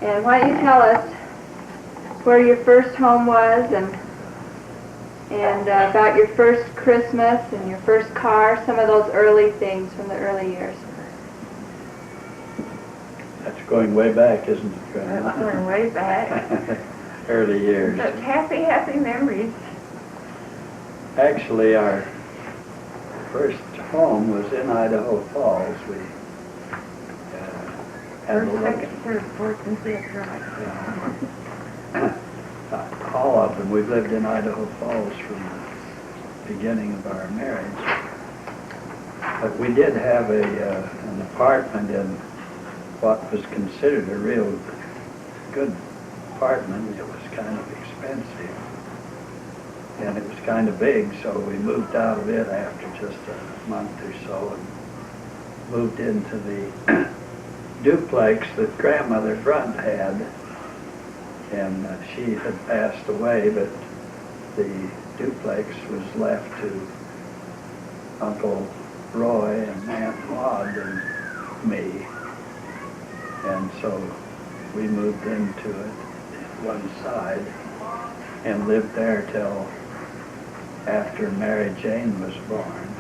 And why don't you tell us where your first home was and about your first Christmas and your first car, some of those early things from the early years. That's going way back, isn't it, Grandma? That's going way back. Early years. Such happy, happy memories. Actually, our first home was in Idaho Falls. We had First, a second, third, fourth, and fifth, right? all of them. We've lived in Idaho Falls from the beginning of our marriage. But we did have an apartment in what was considered a real good apartment. It was kind of expensive. And it was kind of big, so we moved out of it after just a month or so and moved into the duplex that Grandmother Brunt had. And she had passed away, but the duplex was left to Uncle Roy and Aunt Maud and me. And so we moved into it, one side, and lived there till after Mary Jane was born.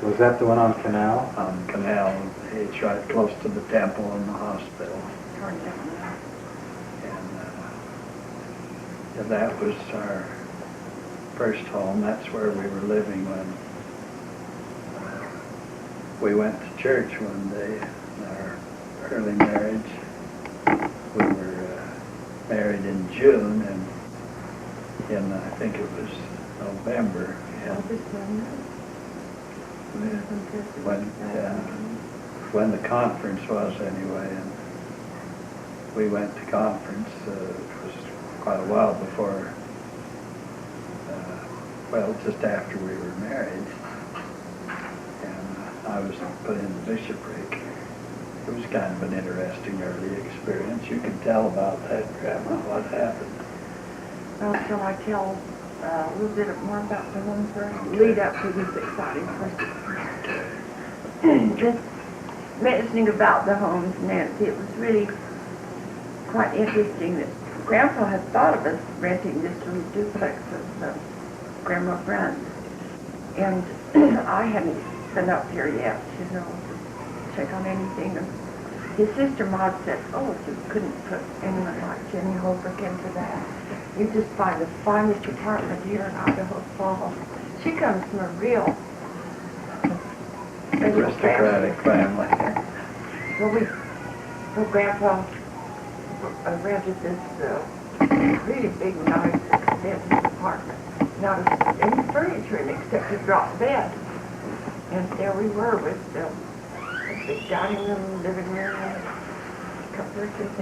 Was that the one on Canal? On Canal. It's right close to the temple and the hospital. And that was our first home. That's where we were living when we went to church one day in our early marriage. We were married in June, and in I think it was November. When the conference was anyway, and we went to conference. It was quite a while before, well, just after we were married, and I was put in the bishopric. It was kind of an interesting early experience. You can tell about that, Grandma, what happened. Well, shall I tell a little bit more about the home first? Lead up to this exciting first. Just mentioning about the homes, Nancy, it was really quite interesting that Grandpa had thought of us renting this little duplex of Grandma Brunt. And I hadn't been up here yet, to check on anything. And his sister Maud said, oh, you couldn't put anyone like Jennie Holbrook into that. You just find the finest apartment here in Idaho Falls. She comes from a real Aristocratic family. So Grandpa rented this really big, nice, expensive apartment. Not any furniture in it except a drop bed. And there we were with the big dining room, living room, and a couple of things.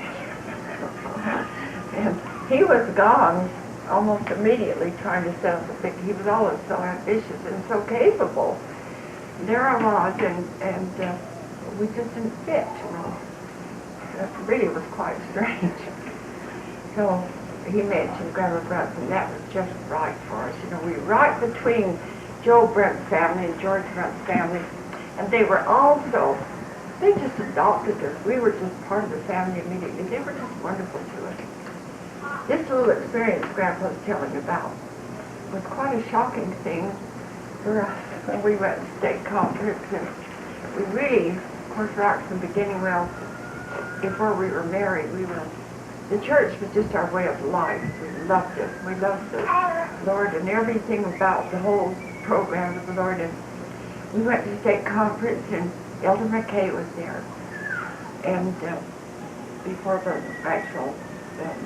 And he was gone almost immediately trying to set up a big, he was always so ambitious and so capable. There I was, and we just didn't fit, That really was quite strange. So he mentioned Grandma Brunt, and that was just right for us. We were right between Joe Brunt's family and George Brunt's family, and they were also, they just adopted us. We were just part of the family immediately. They were just wonderful to us. This little experience Grandpa was telling about was quite a shocking thing for us. And we went to state conference, and we really, of course, right from the beginning, well, before we were married, the church was just our way of life. We loved it. We loved the Lord and everything about the whole program of the Lord. And we went to state conference, and Elder McKay was there. And before the actual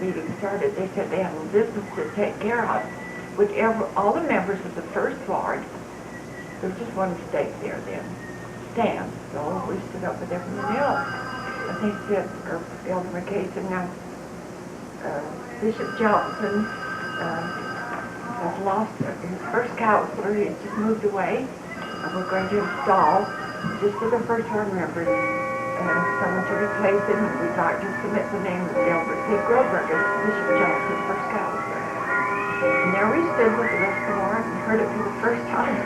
meeting started, they said they had a business to take care of. All the members of the First Ward, there was just one stake there then, stand. So we stood up with everyone else. And they said, or Elder McKay said, now, Bishop Johnson has lost his first counselor. He has just moved away. And we're going to install, just as a First Ward member, someone to replace him. And we'd like to submit the name of Delbert Groberg as Bishop Johnson's first counselor. And there we stood with the rest of the Lord and heard it for the first time.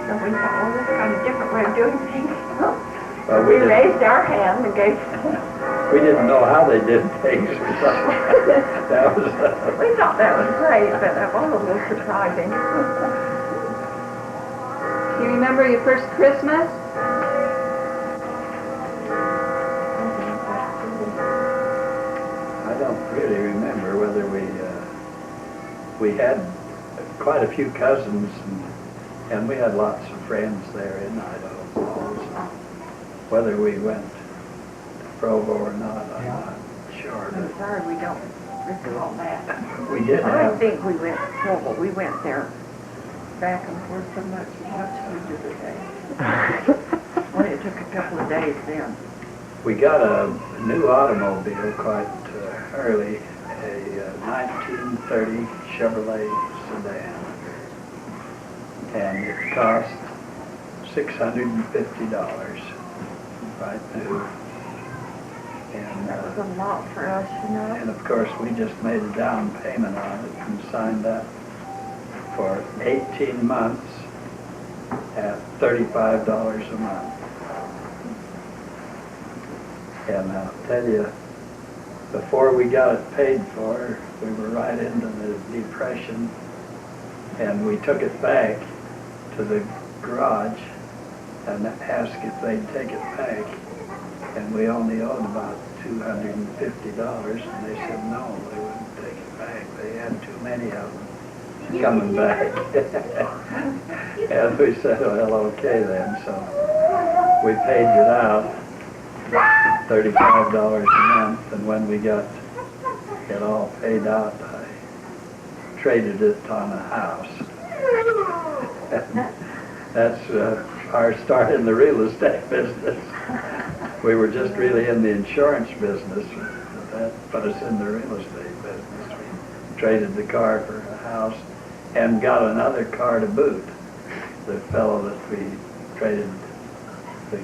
So we thought, well, this is kind of a different way of doing things. We raised our hand and gave We didn't know how they did things. We thought that was... We thought that was great, but that was a little surprising. Do you remember your first Christmas? I don't really remember whether we had quite a few cousins, and we had lots of friends there in Idaho Falls. Whether we went to Provo or not, I'm not sure. I'm sorry we don't recall that. We did I have... think we went to Provo. We went there back and forth so much as we do today. Only it took a couple of days then. We got a new automobile quite early, a 1930 Chevrolet sedan, and it cost $650, right new. And That was a lot for us, you know. and of course, we just made a down payment on it and signed up for 18 months at $35 a month. And I'll tell you, before we got it paid for, we were right into the Depression, and we took it back to the garage and asked if they'd take it back, and we only owed about $250, and they said no, they wouldn't take it back. They had too many of them coming back. And we said, well, okay then, so we paid it out. $35 a month, and when we got it all paid out, I traded it on a house. That's our start in the real estate business. We were just really in the insurance business. That put us in the real estate business. We traded the car for a house and got another car to boot. The fellow that we traded that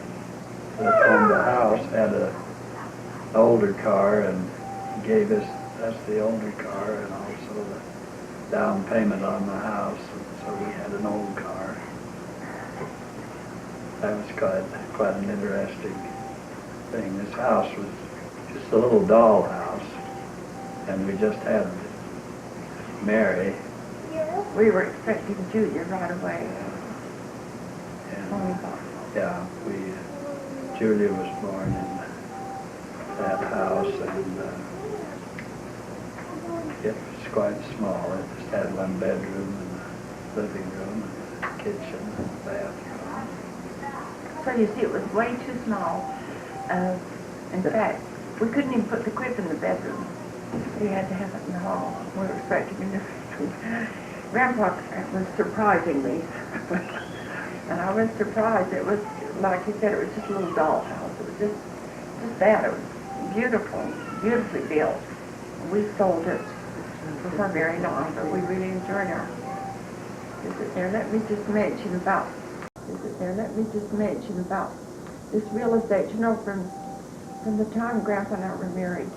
owned the house had an older car and gave us the older car and also the down payment on the house, and so we had an old car. That was quite an interesting thing. This house was just a little doll house, and we just had Mary. We were expecting Julia right away. And Julia was born in that house, and it was quite small. It just had one bedroom and a living room and a kitchen and a bathroom. So you see, it was way too small. In fact, we couldn't even put the crib in the bedroom. We had to have it in the hall. We were expecting a new bedroom. Grandpa was surprising me. And I was surprised. It was, like you said, it was just a little dollhouse. It was just that. It was beautifully built. We sold it before very long, but we really enjoyed our visit there. Let me just mention about this real estate. You know, from the time Grandpa and I were married,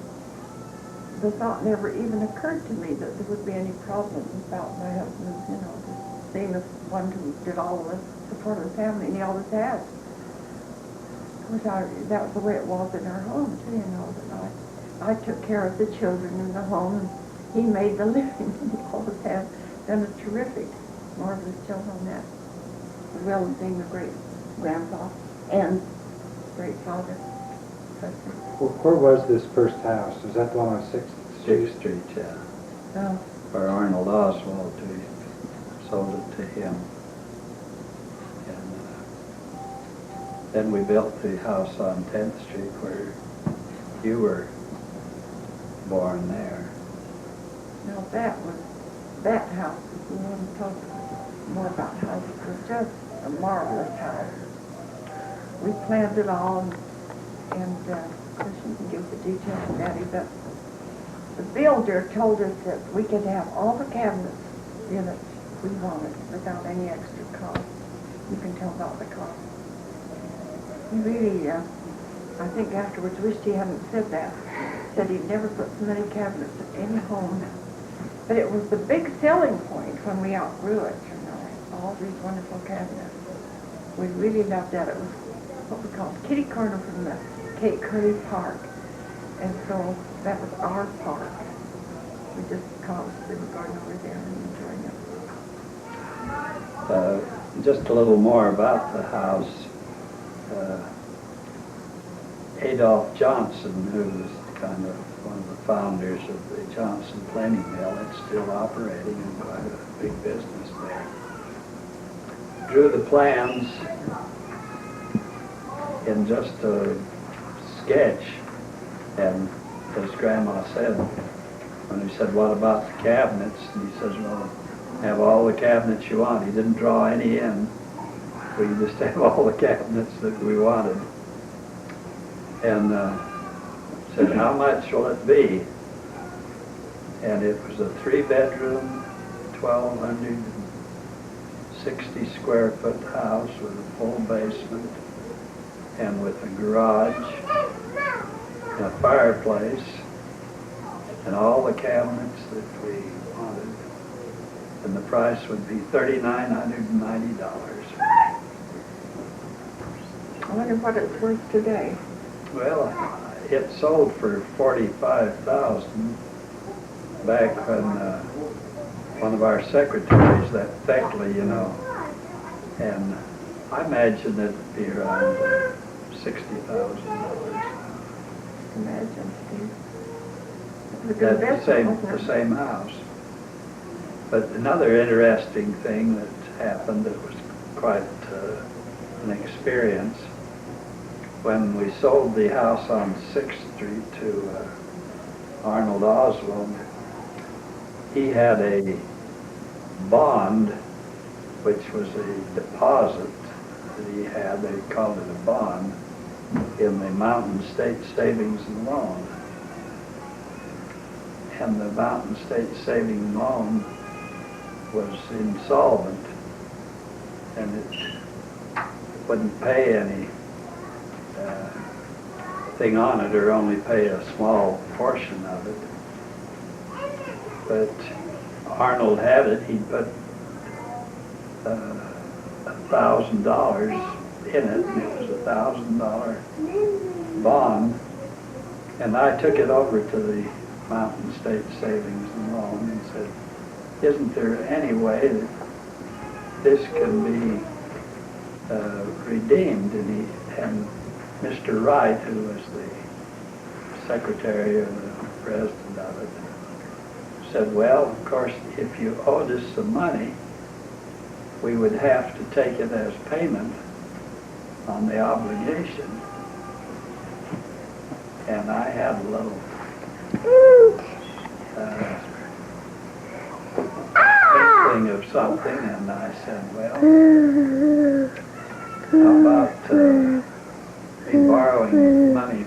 the thought never even occurred to me that there would be any problems about my husband, you know, just being the one who did all of the support of the family, and he always has. Of course, that was the way it was in our home, too, you know, that I took care of the children in the home, and he made the living, and he always has done a terrific, marvelous job on that, as well as being a great grandpa and great father. Where was this first house? Was that the one on 6th Street? 6th Street, yeah. Oh. For Arnold Oswald, we sold it to him. And then we built the house on 10th Street where you were born there. Now that house, if you want to talk more about houses, it was just a marvelous house. We planned it all, and of course you can give the details, Daddy, but the builder told us that we could have all the cabinets units we wanted without any extra cost. You can tell about the cost. He really, I think afterwards wished he hadn't said that. Said he'd never put so many cabinets in any home. But it was the big selling point when we outgrew it, you know, all these wonderful cabinets. We really loved that. It was what we called kitty corner from the Cape Curry Park. And so that was our part. We just constantly were going over there and enjoying it. Just a little more about the house. Adolph Johnson, who was kind of one of the founders of the Johnson planing mill, it's still operating and quite a big business there, drew the plans in just a sketch, and as Grandma said, when we said, what about the cabinets? And he says, well, have all the cabinets you want. He didn't draw any in. We just have all the cabinets that we wanted. And said, how much will it be? And it was a 3-bedroom, 1,260 square foot house with a full basement and with a garage and a fireplace and all the cabinets that we wanted. And the price would be $3,990. I wonder what it's worth today. Well, it sold for $45,000 back when one of our secretaries, that Theckley, you know, and I imagine it'd be around $60,000. Imagine, Steve. That's the same house. But another interesting thing that happened that was quite an experience, when we sold the house on 6th Street to Arnold Oswald, he had a bond, which was a deposit that he had, they called it a bond, in the Mountain State Savings and Loan. And the Mountain State Savings and Loan was insolvent, and it wouldn't pay any thing on it, or only pay a small portion of it. But Arnold had it. He put $1,000 in it, and it was a $1,000 bond. And I took it over to the Mountain State Savings and Loan and said, isn't there any way that this can be redeemed? And Mr. Wright, who was the secretary or the president of it, said, well, of course, if you owed us some money, we would have to take it as payment on the obligation. And I had a little inkling of something, and I said, well, how about me borrowing money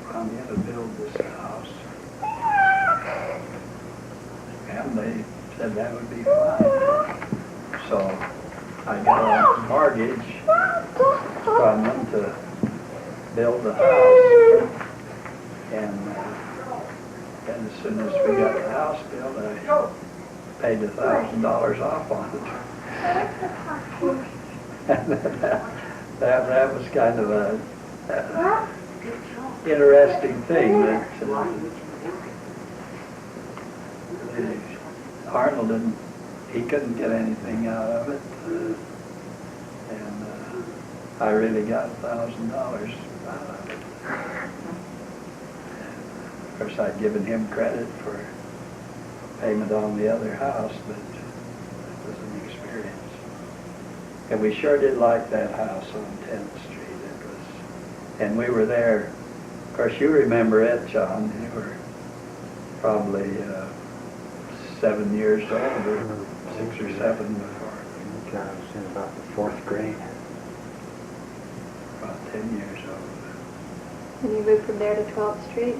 from you to build this house? And they said that would be fine. So I got a mortgage from them to build the house. And as soon as we got the house built, I paid $1,000 off on it. That was kind of a interesting thing that Arnold couldn't get anything out of it, and I really got $1,000 out of it. Of course, I'd given him credit for payment on the other house, but it was an experience. And we sure did like that house on 10th Street. It was, and we were there. Of course, you remember it, John. You were probably 7 years old, or 6 or 7 before. I was in about the 4th grade. About 10 years old. And you moved from there to 12th Street?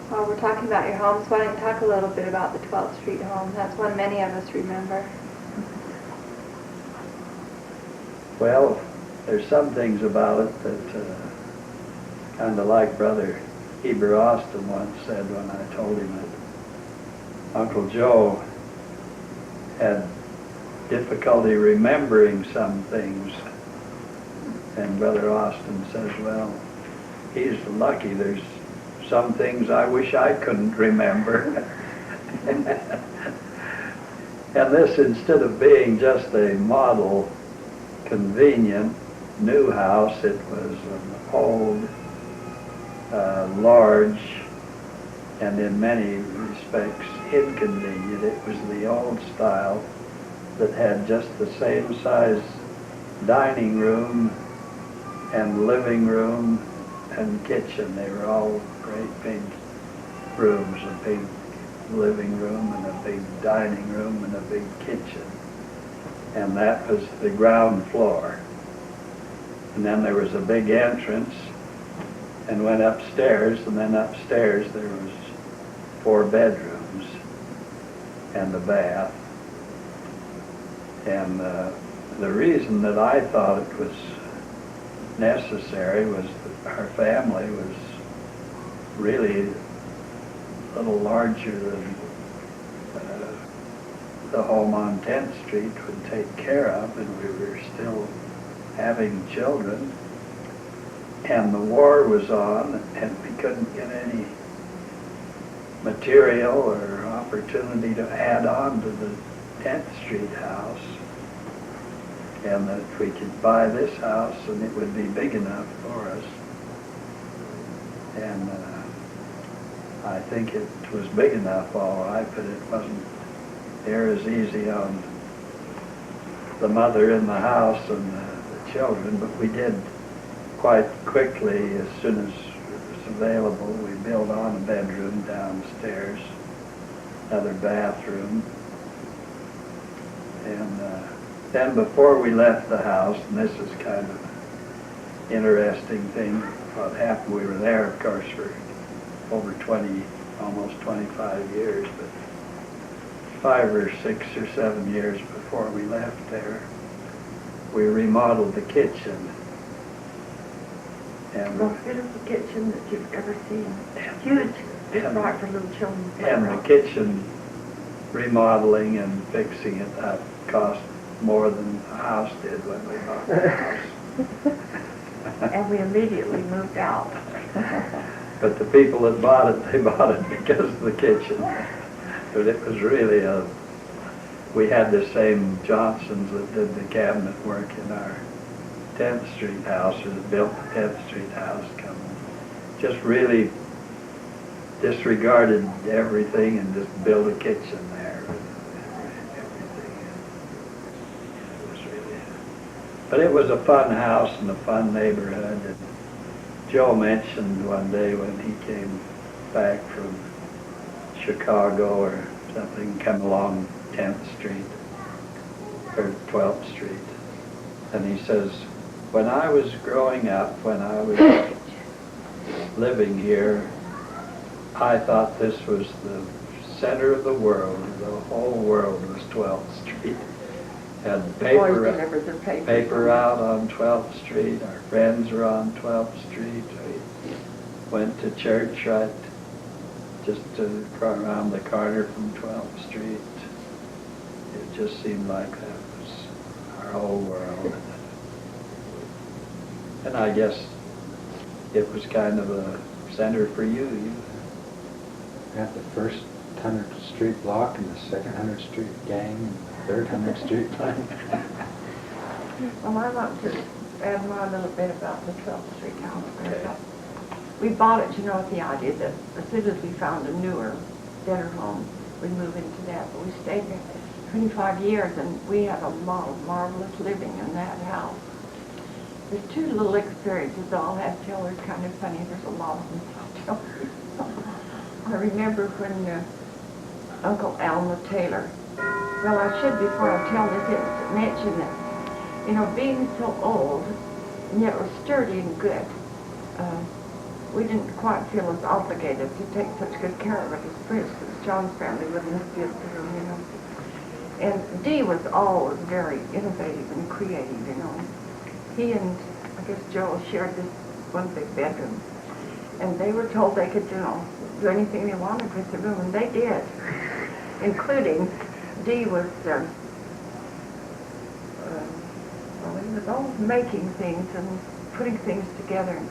While we're talking about your homes, why don't you talk a little bit about the 12th Street home? That's one many of us remember. Well, there's some things about it that kind of like Brother Heber Austin once said when I told him that Uncle Joe had difficulty remembering some things And Brother Austin says, well, he's lucky. There's some things I wish I couldn't remember. And this, instead of being just a model, convenient, new house, it was an old, large, and in many respects inconvenient. It was the old style that had just the same size dining room and living room and kitchen. They were all great big rooms, a big living room and a big dining room and a big kitchen. And that was the ground floor. And then there was a big entrance and went upstairs, and then upstairs there was 4 bedrooms and a bath. And the reason that I thought it was necessary was that our family was really a little larger than the home on 10th Street would take care of, and we were still having children. And the war was on, and we couldn't get any material or opportunity to add on to the 10th Street house. And that we could buy this house and it would be big enough for us. And I think it was big enough, all right, but it wasn't near as easy on the mother in the house and the children. But we did quite quickly, as soon as it was available, we built on a bedroom downstairs, another bathroom. And then before we left the house, and this is kind of interesting thing, what happened, we were there, of course, for over 20, almost 25 years, but 5 or 6 or 7 years before we left there, we remodeled the kitchen. And Most beautiful kitchen that you've ever seen. Huge, just right for little children. And the kitchen remodeling and fixing it up cost more than the house did when we bought the house. And we immediately moved out. But the people that bought it, they bought it because of the kitchen. But it was really we had the same Johnsons that did the cabinet work in our 10th Street house, or that built the 10th Street house, just really disregarded everything and just built a kitchen there. But it was a fun house and a fun neighborhood. And Joe mentioned one day when he came back from Chicago or something, come along 10th Street or 12th Street, and he says, when I was growing up, when I was living here, I thought this was the center of the world. The whole world was 12th Street. Had paper out on 12th Street. Our friends were on 12th Street. We went to church right just around the corner from 12th Street. It just seemed like that was our whole world. And I guess it was kind of a center for you. You got the first 100th Street block and the second 100th Street gang and the third 100th Street gang. Well, I'd like to add my little bit about the 12th Street house. Okay. We bought it, with the idea that as soon as we found a newer, better home, we'd move into that. But we stayed there 25 years, and we had a lot of marvelous living in that house. There's 2 little experiences I'll have to tell. They're kind of funny. There's a lot of them I'll tell. I remember when Uncle Alma Taylor, well, I should, before I tell this, mention that, being so old, and yet was sturdy and good, we didn't quite feel as obligated to take such good care of it as, for instance, John's family lived in this beautiful room, And Dee was always very innovative and creative, He and, I guess, Joel shared this one big bedroom. And they were told they could, do anything they wanted with the room, and they did. Including, Dee was, well, he was always making things and putting things together.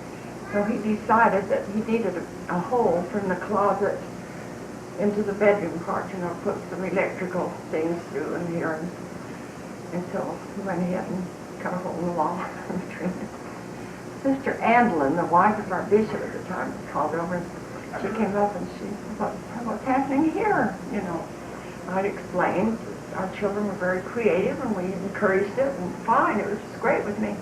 So he decided that he needed a hole from the closet into the bedroom part, you know, put some electrical things through in here. And so he went ahead and cut a hole in the wall. Sister Andelin, the wife of our bishop at the time, called over, and she came up and she said, what's happening here? You know, I'd explained our children were very creative and we encouraged it, and fine, it was just great with me.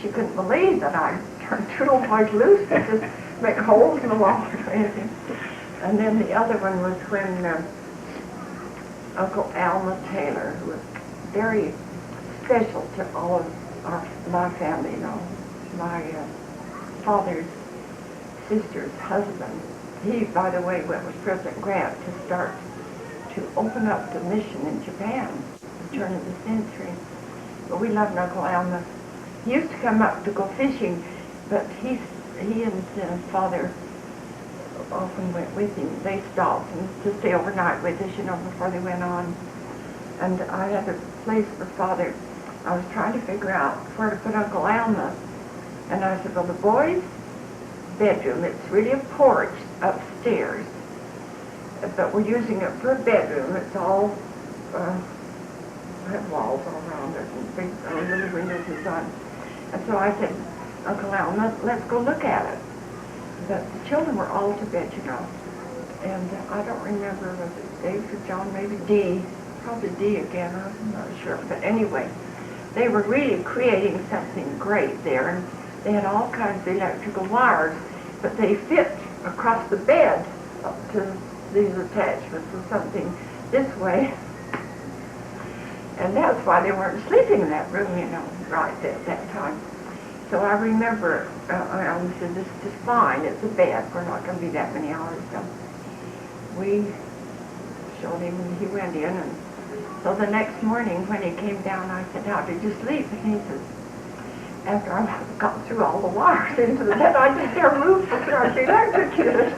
She couldn't believe that I turned two little boys loose and just make holes in the wall or anything. And then the other one was when Uncle Alma Taylor, who was very special to all of my family, you know, my father's sister's husband. He, by the way, went with President Grant to start to open up the mission in Japan, the turn of the century. But we loved Uncle Alma. He used to come up to go fishing, but he and Father often went with him. They stopped and to stay overnight with us, you know, before they went on. And I had a place for Father. I was trying to figure out where to put Uncle Alma. And I said, well, the boys' bedroom, it's really a porch upstairs, but we're using it for a bedroom. It's all, had walls all around it and big little windows and so on. And so I said, Uncle Alma, let's go look at it. But the children were all to bed, you know. And I don't remember, was it Dave or John, maybe D, probably D again, I'm not sure. But anyway, they were really creating something great there. And they had all kinds of electrical wires, but they fit across the bed up to these attachments or something this way. And that's why they weren't sleeping in that room, you know, right at that time. So I remember, I said, this is fine, it's a bed, we're not going to be that many hours. So we showed him and he went in. And so the next morning when he came down, I said, how did you sleep? And he says, after I got through all the wires into the bed, I just dare move for fear I'd be electrocuted.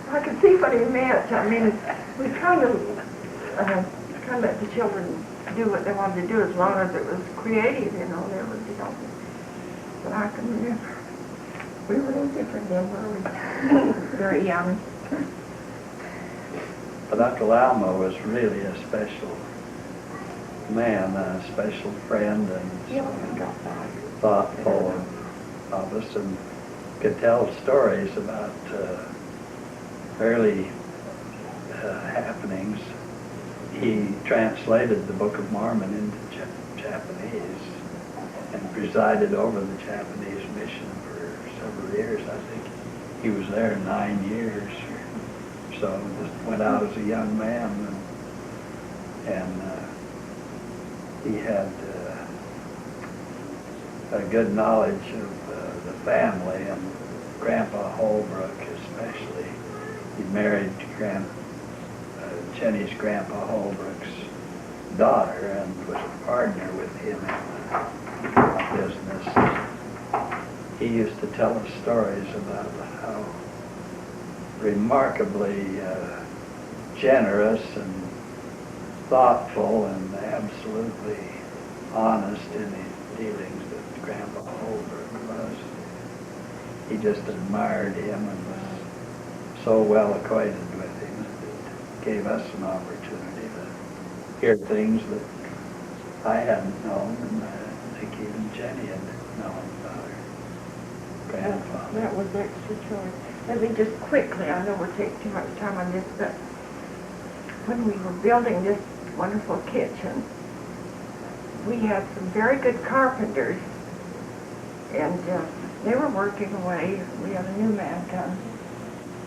I could see what he meant. I mean, we kind of let the children do what they wanted to do as long as it was creative, you know. There was, you know. But I can remember, we were no different then, were we? Very young. But Uncle Alma was really a special man, a special friend, and thoughtful of us, and could tell stories about early happenings. He translated the Book of Mormon into Japanese and presided over the Japanese mission for several years. I think he was there 9 years. So just went out as a young man, and he had a good knowledge of the family, and Grandpa Holbrook especially. He married Jennie's Grandpa Holbrook's daughter and was a partner with him in the business. He used to tell us stories about how remarkably generous and thoughtful and absolutely honest in his dealings that Grandpa Holbrook was. He just admired him and was so well acquainted with him that it gave us an opportunity to hear things that I hadn't known, and I think even Jennie had known about her grandfather. That was extra choice. Let me just quickly, I know we're taking too much time on this, but when we were building this wonderful kitchen, we had some very good carpenters, and they were working away. We had a new man come.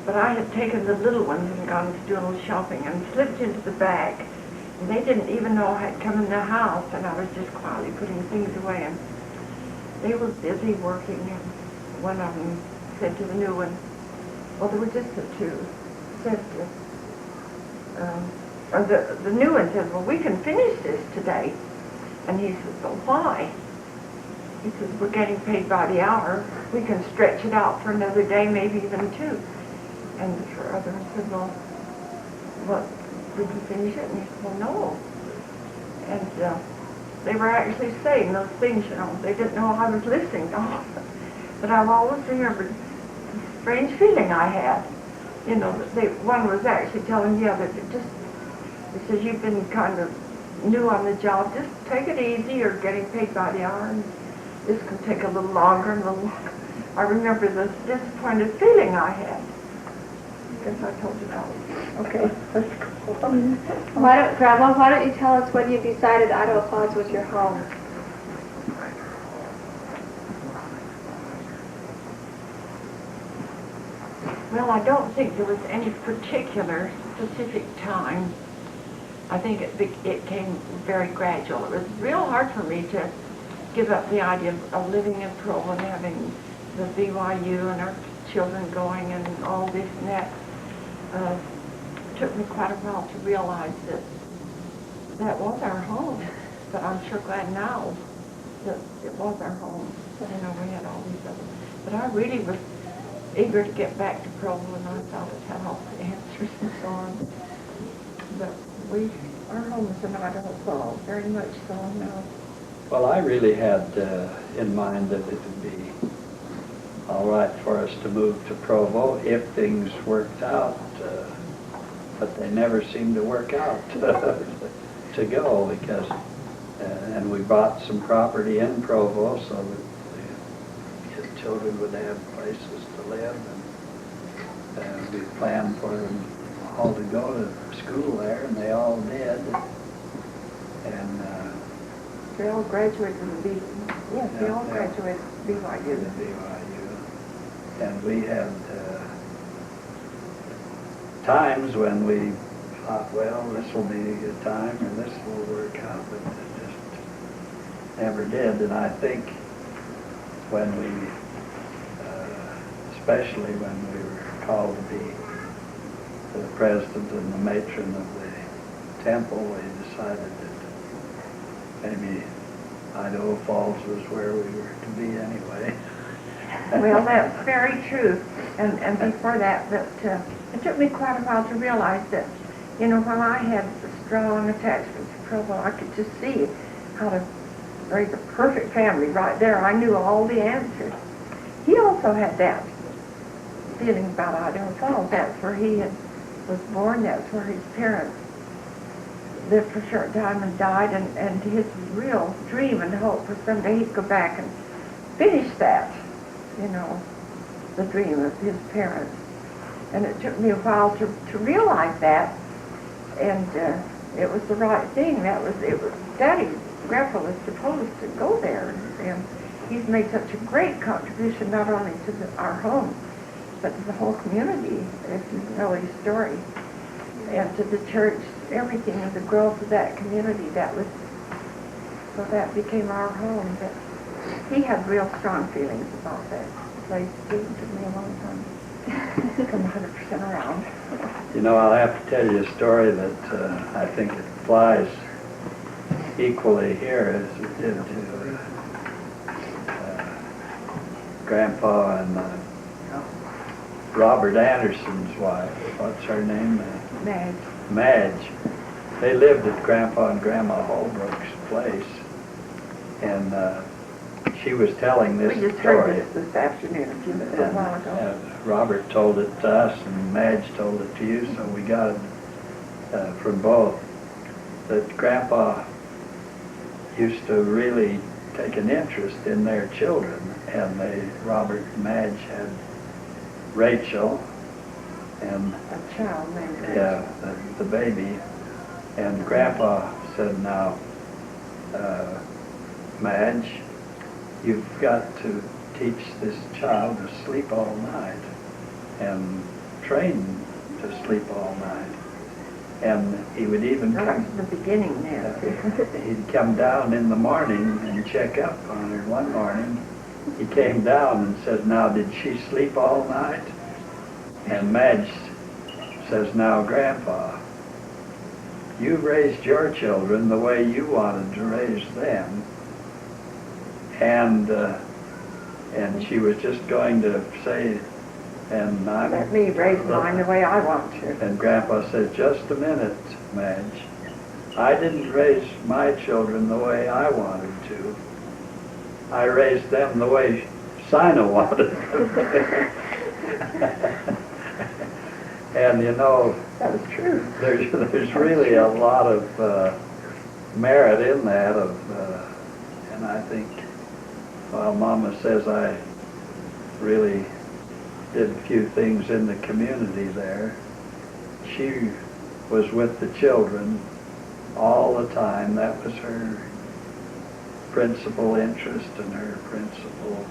But I had taken the little ones and gone to do a little shopping and slipped into the bag. And they didn't even know I had come in the house, and I was just quietly putting things away. And they were busy working, and one of them said to the new one, well, there were just the two. Said, the new one said, well, we can finish this today. And he said, well, why? He says, we're getting paid by the hour. We can stretch it out for another day, maybe even two. And the other one said, well, what, did you finish it? And he said, well, no. And they were actually saying those things, you know. They didn't know I was listening to all of them. But I've always remembered the strange feeling I had. You know, one was actually telling the other, it says, you've been kind of new on the job, just take it easy, you're getting paid by the hour, and this can take a little longer and a little longer. I remember the disappointed feeling I had. I guess I told you that. Okay, let's go. Grandma, why don't you tell us when you decided Idaho Falls was your home? Well, I don't think there was any particular specific time. I think it came very gradual. It was real hard for me to give up the idea of living in Provo and having the BYU and our children going and all this and that. It took me quite a while to realize that that was our home. But I'm sure glad now that it was our home. You know, we had all these other. But I really was eager to get back to Provo, and I thought it had all the answers and so on. But our home is in Idaho Falls, very much so now. Well, I really had in mind that it would be all right for us to move to Provo if things worked out, but they never seemed to work out to go because, and we bought some property in Provo so that the children would have places to live, and we planned for them all to go to school there, and they all did. And they all graduated from they all graduated from BYU. And we had times when we thought, well, this will be a good time, or this will work out, but it just never did. And I think when we, especially when we were called to be the president and the matron of the temple, we decided that maybe Idaho Falls was where we were to be anyway. Well, that's very true. And before that, it took me quite a while to realize that, you know, when I had a strong attachment to Provo, I could just see how to raise a perfect family right there. I knew all the answers. He also had that feeling about Idaho Falls. That's where he was born. That's where his parents lived for a short time and died. And his real dream and hope was someday he'd go back and finish that, you know, the dream of his parents. And it took me a while to realize that. And it was the right thing. It was Daddy, Grandpa was supposed to go there. And he's made such a great contribution not only to our home, but to the whole community, if you know his story, and to the church, everything, and the growth of that community. So that became our home. But he had real strong feelings about that place too. It took me a long time to come 100% around. You know, I'll have to tell you a story that I think it flies equally here as it did to Grandpa and Robert Anderson's wife. What's her name? Madge. Madge. They lived at Grandpa and Grandma Holbrook's place, and she was telling this story. We just heard this afternoon, a few minutes, a while ago. Robert told it to us, and Madge told it to you, so we got it from both. That Grandpa used to really take an interest in their children, and Robert and Madge had Rachel, and A child named Rachel. yeah, the baby, and Grandpa said, now, Madge, you've got to teach this child to sleep all night and train to sleep all night. And he would even Right come, from the beginning there. he'd come down in the morning and check up on her. One morning, he came down and said, now, did she sleep all night? And Madge says, now, Grandpa, you raised your children the way you wanted to raise them. And she was just going to say, and Let me raise mine the way I want to. And Grandpa said, just a minute, Madge. I didn't raise my children the way I wanted to. I raised them the way Sina wanted them. And you know, That was true. there's really a lot of merit in that. And I think, while Mama says I really did a few things in the community there, she was with the children all the time. That was her principal interest and her principal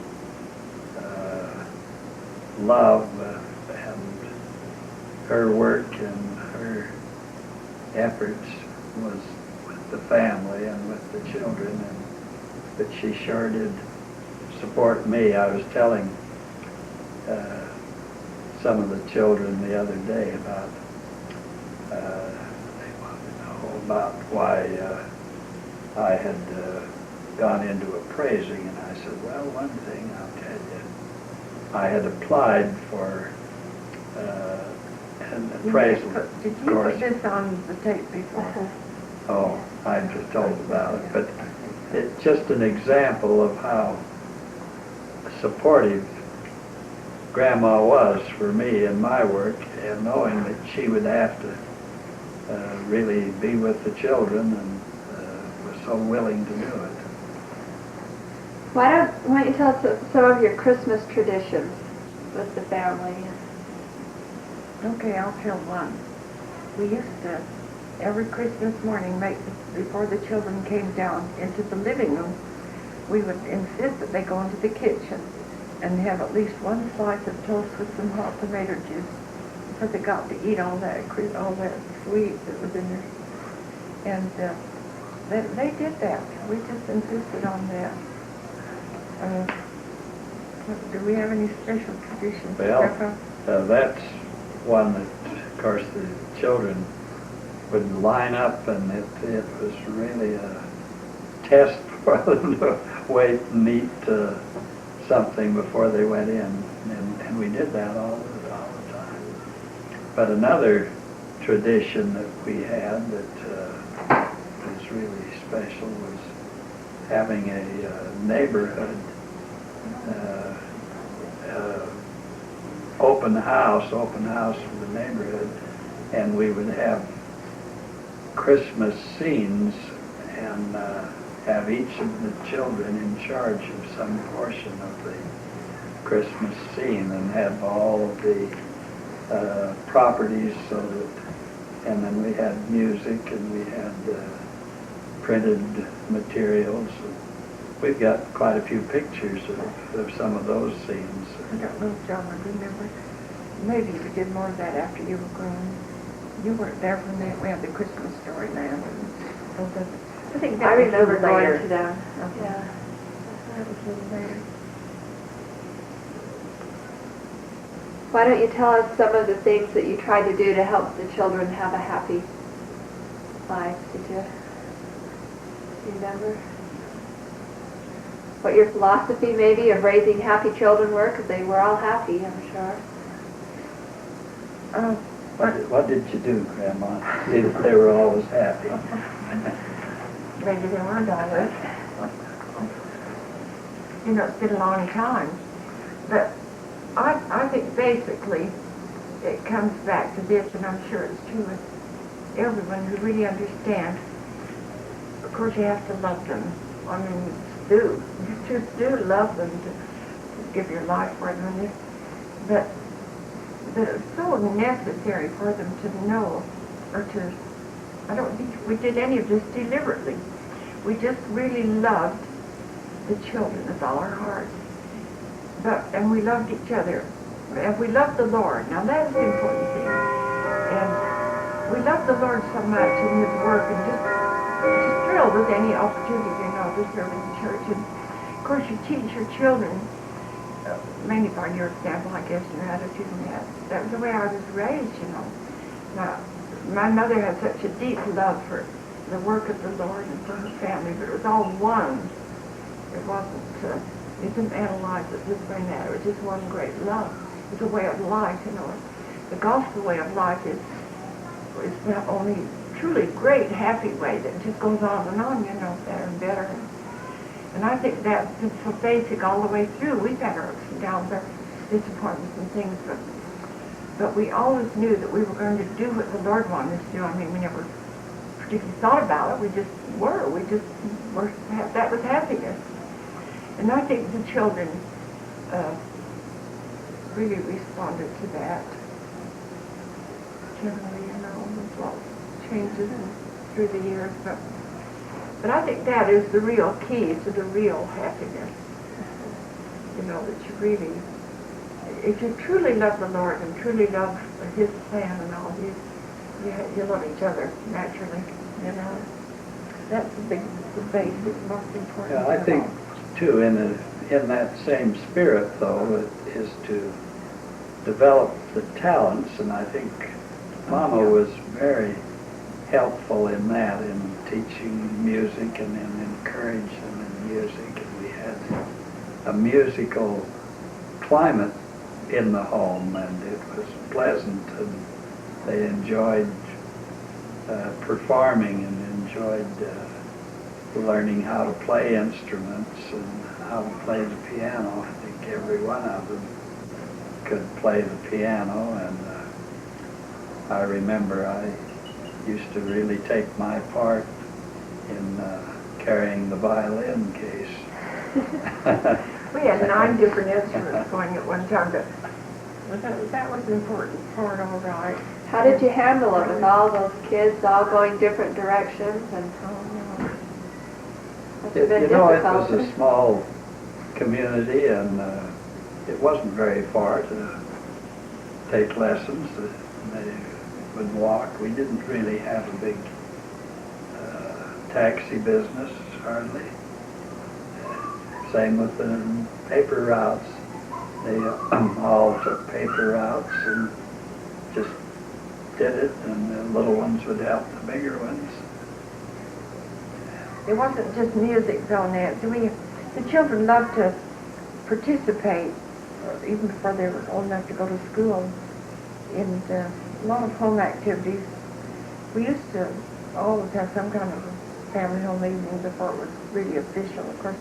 love, and her work and her efforts was with the family and with the children, and but she sure did support me. I was telling some of the children the other day about they wanted to know about why I had gone into appraising, and I said, well, one thing I'll tell you, I had applied for an appraisal. Did you put this on the tape before? Oh, I just told about it, but it's just an example of how supportive Grandma was for me in my work, and knowing that she would have to really be with the children, and was so willing to do it. Why don't you tell us some of your Christmas traditions with the family? Okay, I'll tell one. We used to, every Christmas morning, before the children came down into the living room, we would insist that they go into the kitchen and have at least one slice of toast with some hot tomato juice, because they got to eat all that sweet that was in there. And they did that. We just insisted on that. Do we have any special traditions? Well, that's one that, of course, the children would line up, and it was really a test for them to wait and eat something before they went in, and we did that all the time. But another tradition that we had that was really special was having a neighborhood open house for the neighborhood, and we would have Christmas scenes and have each of the children in charge of some portion of the Christmas scene, and have all of the properties, so that, and then we had music, and we had printed materials. We've got quite a few pictures of some of those scenes. I don't know if John would remember. Maybe we did more of that after you were grown. You weren't there when we had the Christmas story land. I think that I was remember a little later. going to them. Okay. Yeah. That was a little later. Why don't you tell us some of the things that you try to do to help the children have a happy life? Do you remember? What your philosophy maybe of raising happy children were, because they were all happy, I'm sure. What did you do, Grandma? They were always happy. Maybe they weren't always. You know, it's been a long time. But I think basically it comes back to this, and I'm sure it's true with everyone who really understands. Of course, you have to love them. I mean, you just do love them to give your life for them. But it's so necessary for them to know, or to, I don't think we did any of this deliberately. We just really loved the children with all our hearts. And we loved each other. And we loved the Lord. Now that's the important thing. And we loved the Lord so much in His work, and just thrilled with any opportunity, to serve in the church. And of course you teach your children, mainly by your example, I guess, your attitude, and that was the way I was raised, Now, my mother had such a deep love for the work of the Lord and for her family, but it was all one. It wasn't, you didn't analyze it this way and that. It was just one great love. It was a way of life, The gospel way of life is not only truly great, happy way that just goes on, you know, better and better. And I think that's been so basic all the way through. We've had our ups and downs, our disappointments and things, but we always knew that we were going to do what the Lord wanted us to do. I mean, we never particularly thought about it. We just were. That was happiness. And I think the children really responded to that. Generally, you know, there's lots of changes through the years, but I think that is the real key to the real happiness. You know, that you really, if you truly love the Lord and truly love His plan and all, you love each other naturally. You know, that's the basic, most important. Yeah, I think too, in that same spirit, though, it is to develop the talents, and I think Mama was very helpful in that, in teaching music and in encouraging them in music. And we had a musical climate in the home, and it was pleasant, and they enjoyed performing and enjoyed learning how to play instruments and how to play the piano. I think every one of them could play the piano, and I remember I used to really take my part in carrying the violin case. We had 9 different instruments going at one time, but that was an important part, all right. How did you handle it with all those kids all going different directions? And must have been You know, it difficult. was a small community, and it wasn't very far to take lessons. They would walk. We didn't really have a big taxi business, hardly. Same with the paper routes. They all took paper routes and just did it, and the little ones would help the bigger ones. It wasn't just music, though, Nancy. The children loved to participate, even before they were old enough to go to school, in a lot of home activities. We used to always have some kind of a family home evening before it was really official. Of course,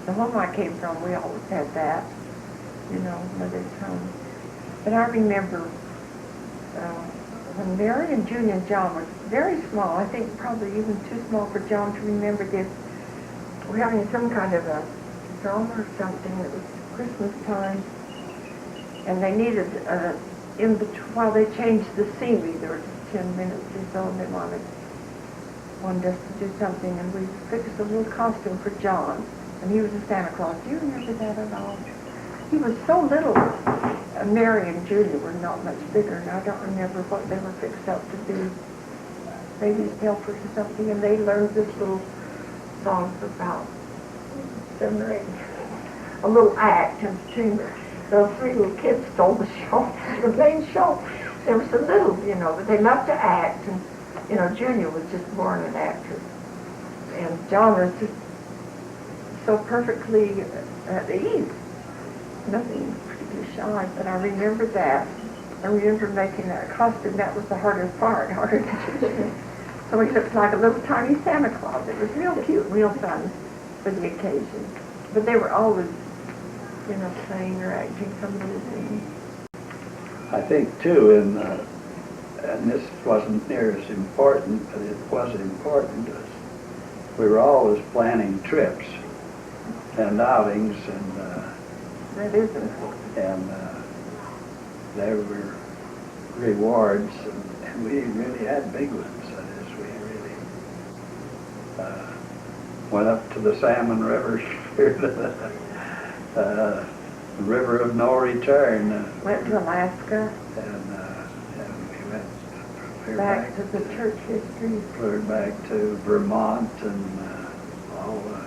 the home I came from, we always had that, you know, Mother's home. But I remember when Mary and Junior and John were very small, I think probably even too small for John to remember this, we're having some kind of a drama or something. It was Christmas time, and they needed, while they changed the scenery, there were 10 minutes or so, and they wanted us to do something, and we fixed a little costume for John, and he was a Santa Claus. Do you remember that at all? He was so little. Mary and Julia were not much bigger, and I don't remember what they were fixed up to be. Maybe helpers or something, and they learned this little song for about 7 or 8. A little act in the chamber. Those 3 little kids stole the show, the main show. They were so little, you know, but they loved to act, and, you know, Junior was just born an actor. And John was just so perfectly at ease. Nothing particularly shy, but I remember that. I remember making that costume. That was the hardest part, harder than Junior. So he looked like a little tiny Santa Claus. It was real cute, real fun for the occasion. But they were always, you know, playing or acting some little thing. I think too, and this wasn't near as important, but it was important, as we were always planning trips and outings, and That is important. and there were rewards, and we really had big ones. That is, we really went up to the Salmon River, the River of No Return. Went to Alaska. And we went clear Back to the church history. clear back to Vermont and all the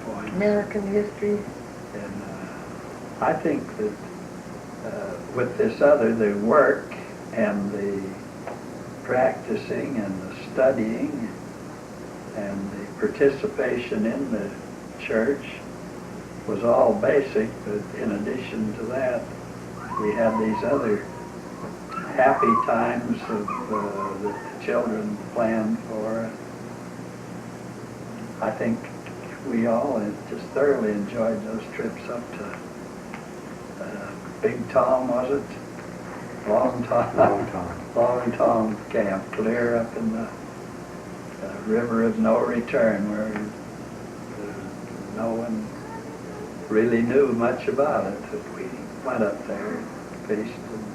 points. American history. And I think that with this other, the work and the practicing and the studying and the participation in the church was all basic, but in addition to that, we had these other happy times that the children planned for. I think we all just thoroughly enjoyed those trips up to Big Tom, was it? Long Tom. Long Tom. Long Tom Camp, clear up in the river of no return, where no one really knew much about it. But we went up there, fished and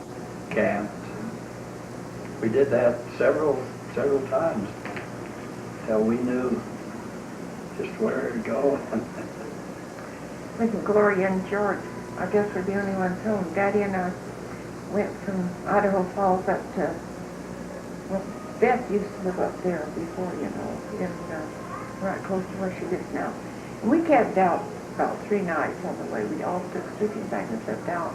camped. And we did that several times till we knew just where to go. I think Gloria and George, I guess, were the only ones home. Daddy and I went from Idaho Falls up to, well, Beth used to live up there before, you know, right close to where she lives now. And we camped out about 3 nights on the way. We all took sleeping bags and slept out.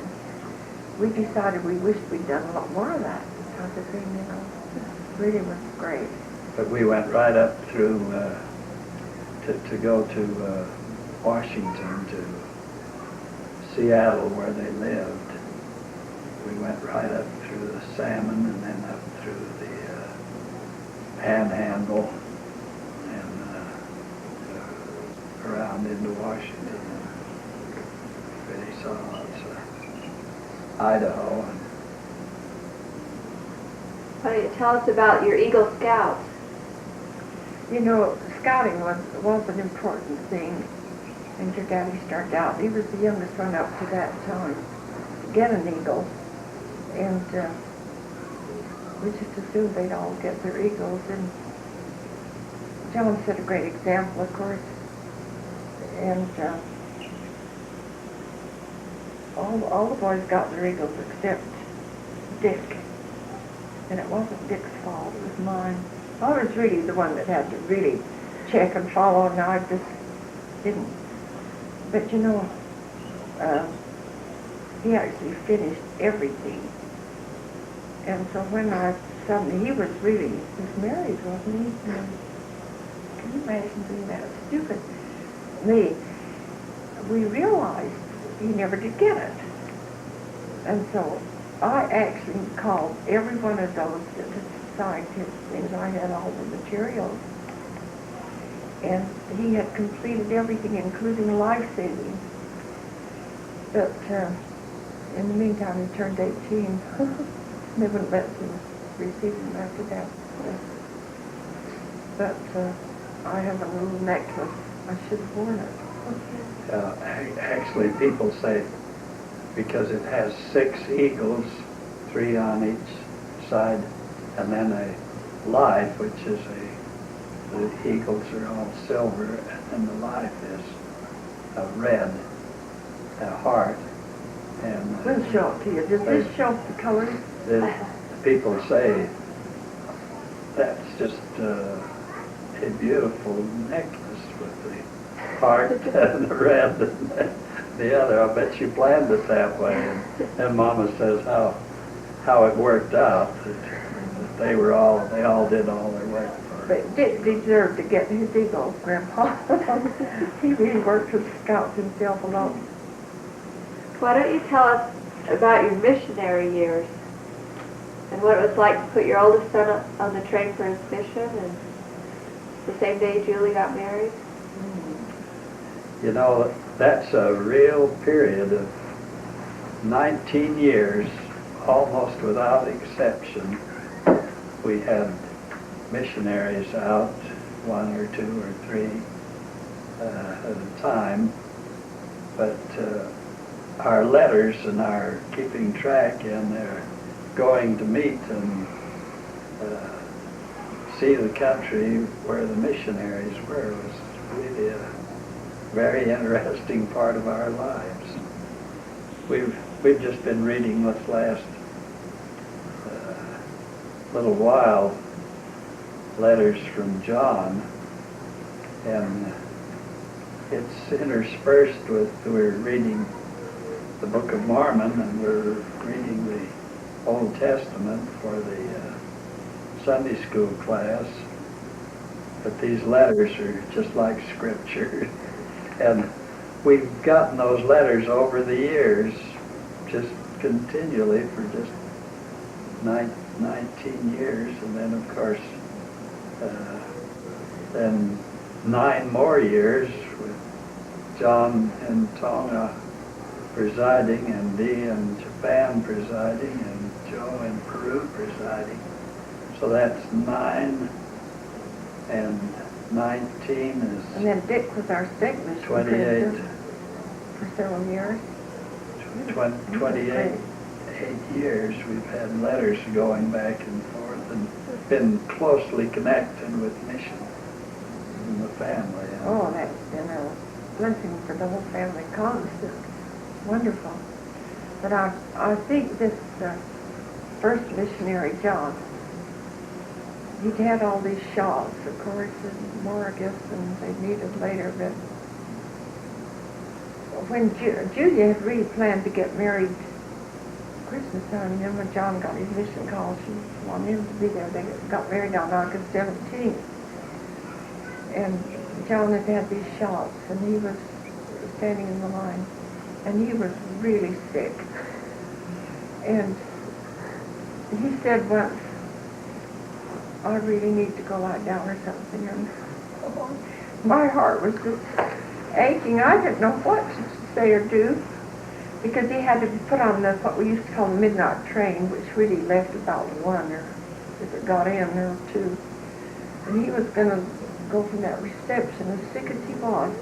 We decided we wished we'd done a lot more of that type of thing, you know. It really was great. But we went right up through to go to Washington, to Seattle, where they lived. We went right up through the Salmon and then up through the Panhandle and around into Washington. And really saw lots of Idaho. And Why don't you tell us about your Eagle Scouts? You know, scouting was an important thing. And your daddy started out. He was the youngest one up to that time to get an eagle. And we just assumed they'd all get their eagles. And John set a great example, of course. And all the boys got their eagles except Dick. And it wasn't Dick's fault, it was mine. I was really the one that had to really check and follow, and I just didn't. But you know, he actually finished everything. And so when suddenly, he was married, wasn't he? And can you imagine being that stupid? We realized he never did get it. And so I actually called every one of those that had signed his things. I had all the materials. And he had completed everything, including life-saving. But in the meantime, he turned 18. They wouldn't let him receive him after that. But I have a little necklace. I should have worn it. actually, people say because it has 6 eagles, 3 on each side, and then a life, which is the eagles are all silver, and the life is a red, a heart. And We'll show it to you. Does this show the colors? People say that's just a beautiful necklace with the heart and the red and the other. I bet you planned it that way. And Mama says how it worked out. That they all did all their work for it. But Dick deserved to get his eagle, Grandpa. He really worked for the Scouts himself a lot. Why don't you tell us about your missionary years and what it was like to put your oldest son on the train for his mission, and the same day Julie got married? You know, that's a real period of 19 years, almost without exception. We had missionaries out, 1 or 2 or 3 at a time, but our letters and our keeping track and their going to meet and see the country where the missionaries were was really a very interesting part of our lives. We've just been reading this last little while letters from John, and it's interspersed with, we're reading the Book of Mormon, and we're reading the Old Testament for the Sunday school class. But these letters are just like Scripture. And we've gotten those letters over the years, just continually for just 19 years, and then of course, then 9 more years with John in Tonga presiding, and Dee in Japan presiding, and Joe in Peru presiding. So that's 9, and 19 And is then Dick was our state mission 28. president for several years. 28 years. We've had letters going back and forth and been closely connected with mission and the family. Oh, that's been a blessing for the whole family. Constant, wonderful. But I think this first missionary, John, he'd had all these shots, of course, and more, I guess, than they needed later. But when Julia had really planned to get married Christmas time, and then when John got his mission call, she wanted him to be there. They got married on August 17th. And John had had these shots, and he was standing in the line, and he was really sick. And he said once, I really need to go lie down or something. And my heart was just aching. I didn't know what to say or do, because he had to be put on what we used to call the midnight train, which really left about 1, or if it got in, or 2. And he was going to go from that reception as sick as he was.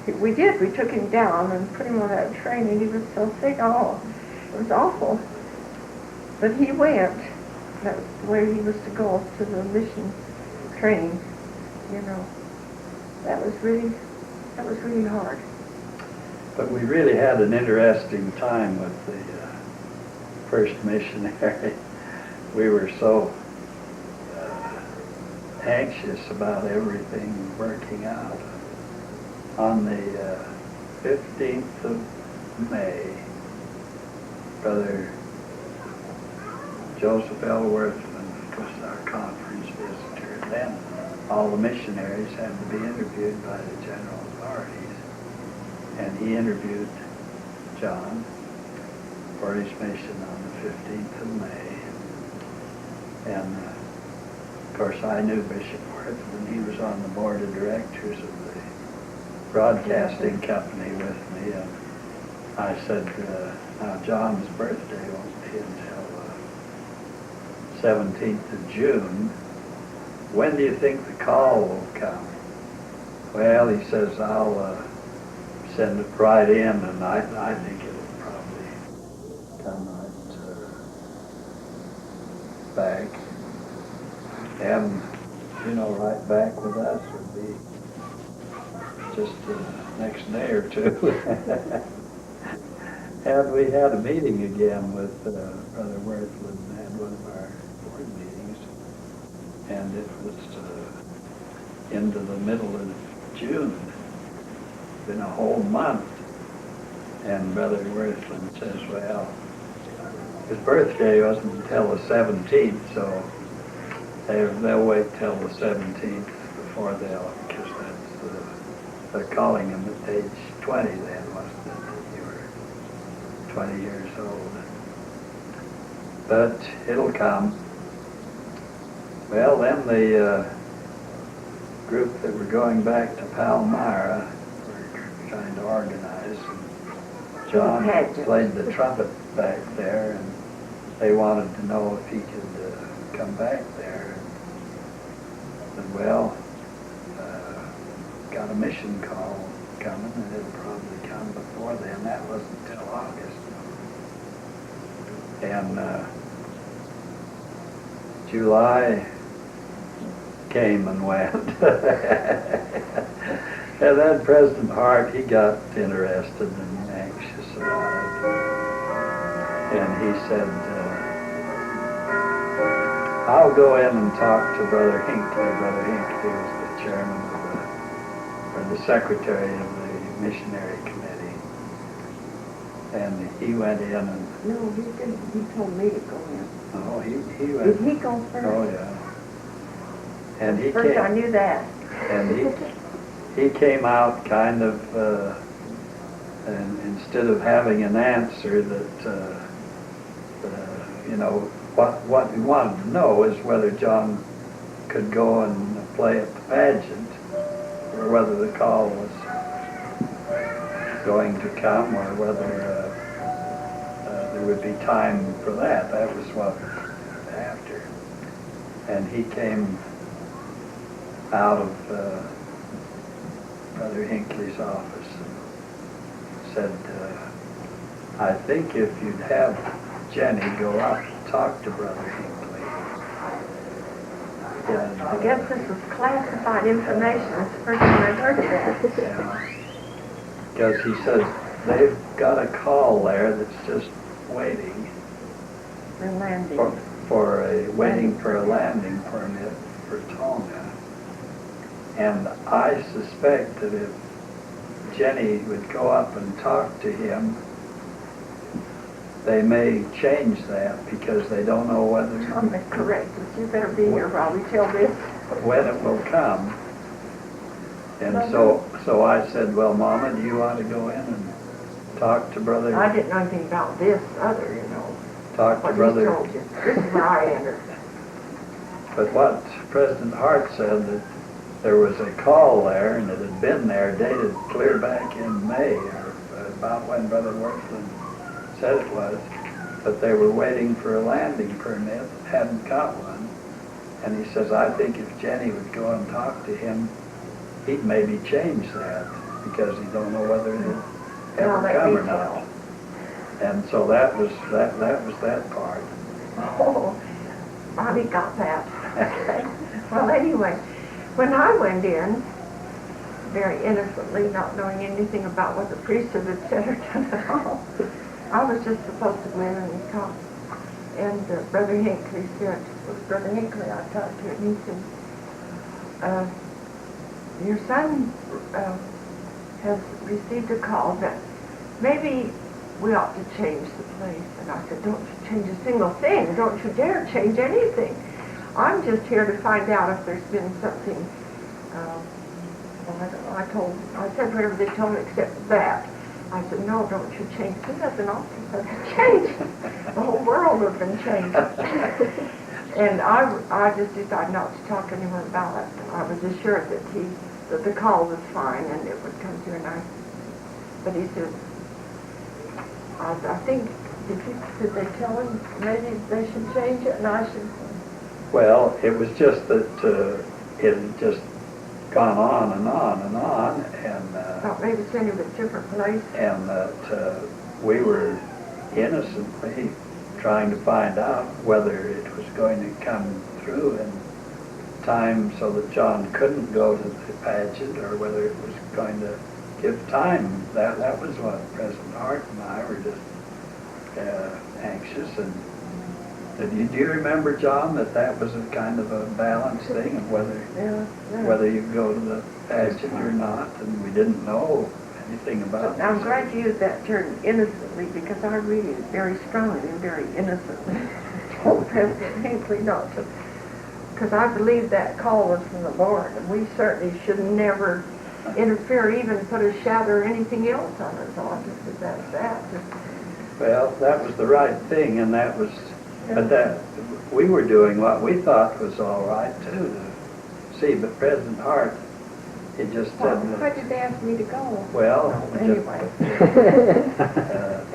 We took him down and put him on that train, and he was so sick. Oh, it was awful. But he went. That's where he was to go, to the mission train, you know. That was really hard. But we really had an interesting time with the first missionary. We were so anxious about everything working out. On the 15th of May, Brother Joseph Elworthman was our conference visitor. And then all the missionaries had to be interviewed by the general authorities. And he interviewed John for his mission on the 15th of May. And of course I knew Bishop Worthman. He was on the board of directors of the broadcasting company with me. And I said, now John's birthday won't be until 17th of June. When do you think the call will come? Well, he says, I'll send it right in, and I think it'll probably come right back. And, you know, right back with us would be just the next day or 2. And we had a meeting again with Brother Worthman at one of our board meetings, and it was into the middle of June. Been a whole month. And Brother Worthman says, well, his birthday wasn't until the 17th, so they'll wait till the 17th before because they're calling him at age 20 then, wasn't it? You were 20 years old. But it'll come. Well, then the group that were going back to Palmyra were trying to organize. And John played the trumpet back there, and they wanted to know if he could come back there. And well, got a mission call coming, and it'll probably come before then. That wasn't until August. And July came and went. And then President Hart, he got interested and anxious about it. And he said, I'll go in and talk to Brother Hinckley. Brother Hinckley was the chairman or the secretary of the missionary committee. And he went in and... No, he didn't. He told me to go in. Oh, he went... Did he go first? Oh, yeah. And he First came... I knew that. And he came out kind of... and instead of having an answer that, you know, what we wanted to know is whether John could go and play at the pageant, or whether the call was going to come, or whether there would be time for that. That was what we were after. And he came out of Brother Hinckley's office and said, I think if you'd have Jennie go up and talk to Brother Hinckley. And, I guess this was classified information. It's the first time I've heard of that. yeah. Because he says they've got a call there that's just waiting For landing. waiting for a landing permit for Tonga. And I suspect that if Jennie would go up and talk to him, they may change that because they don't know whether Tom is correct. You better be here while we tell this. when it will come. And so I said, well, Mama, do you want to go in and talk to Brother? I didn't know anything about this other, you know. Talk to What he Brother. told you. This is where I entered. But what President Hart said, that there was a call there, and it had been there, dated clear back in May, or about when Brother Worthland said it was, but they were waiting for a landing permit, hadn't got one. And he says, I think if Jennie would go and talk to him, he'd maybe change that, because he don't know whether it'll ever come or not. And so that was that part. Oh, Bobby got that. Well, anyway, when I went in, very innocently, not knowing anything about what the priesthood had said or done at all, I was just supposed to go in and talk. And Brother Hinckley said, it was Brother Hinckley I talked to, and he said, your son has received a call that maybe we ought to change the place. And I said, don't you change a single thing. Don't you dare change anything. I'm just here to find out if there's been something, well, I don't know, I said whatever they told me except that. I said, no, don't you change. There's nothing else to change. The whole world has been changed. And I just decided not to talk anymore about it. I was assured that the call was fine and it would come through, and but he said, I think, did they tell him maybe they should change it and I should? Well, it was just that it had just gone on and on and on, and Thought maybe send him to a different place. And that we were innocently trying to find out whether it was going to come through in time so that John couldn't go to the pageant, or whether it was going to give time. That was what President Hart and I were just anxious. And do you remember, John, that was a kind of a balanced thing of whether you go to the pageant or not, and we didn't know anything about it. I'm glad you used that term, innocently, because I really very strongly and very innocently told President Hinckley not to, because I believe that call was from the Lord, and we certainly should never interfere, even put a shadow or anything else on us. All just as that's that. Well, that was the right thing, and that was, but that we were doing what we thought was all right too to see. But President Hart, he just said, Why did they ask me to go? well, Anyway.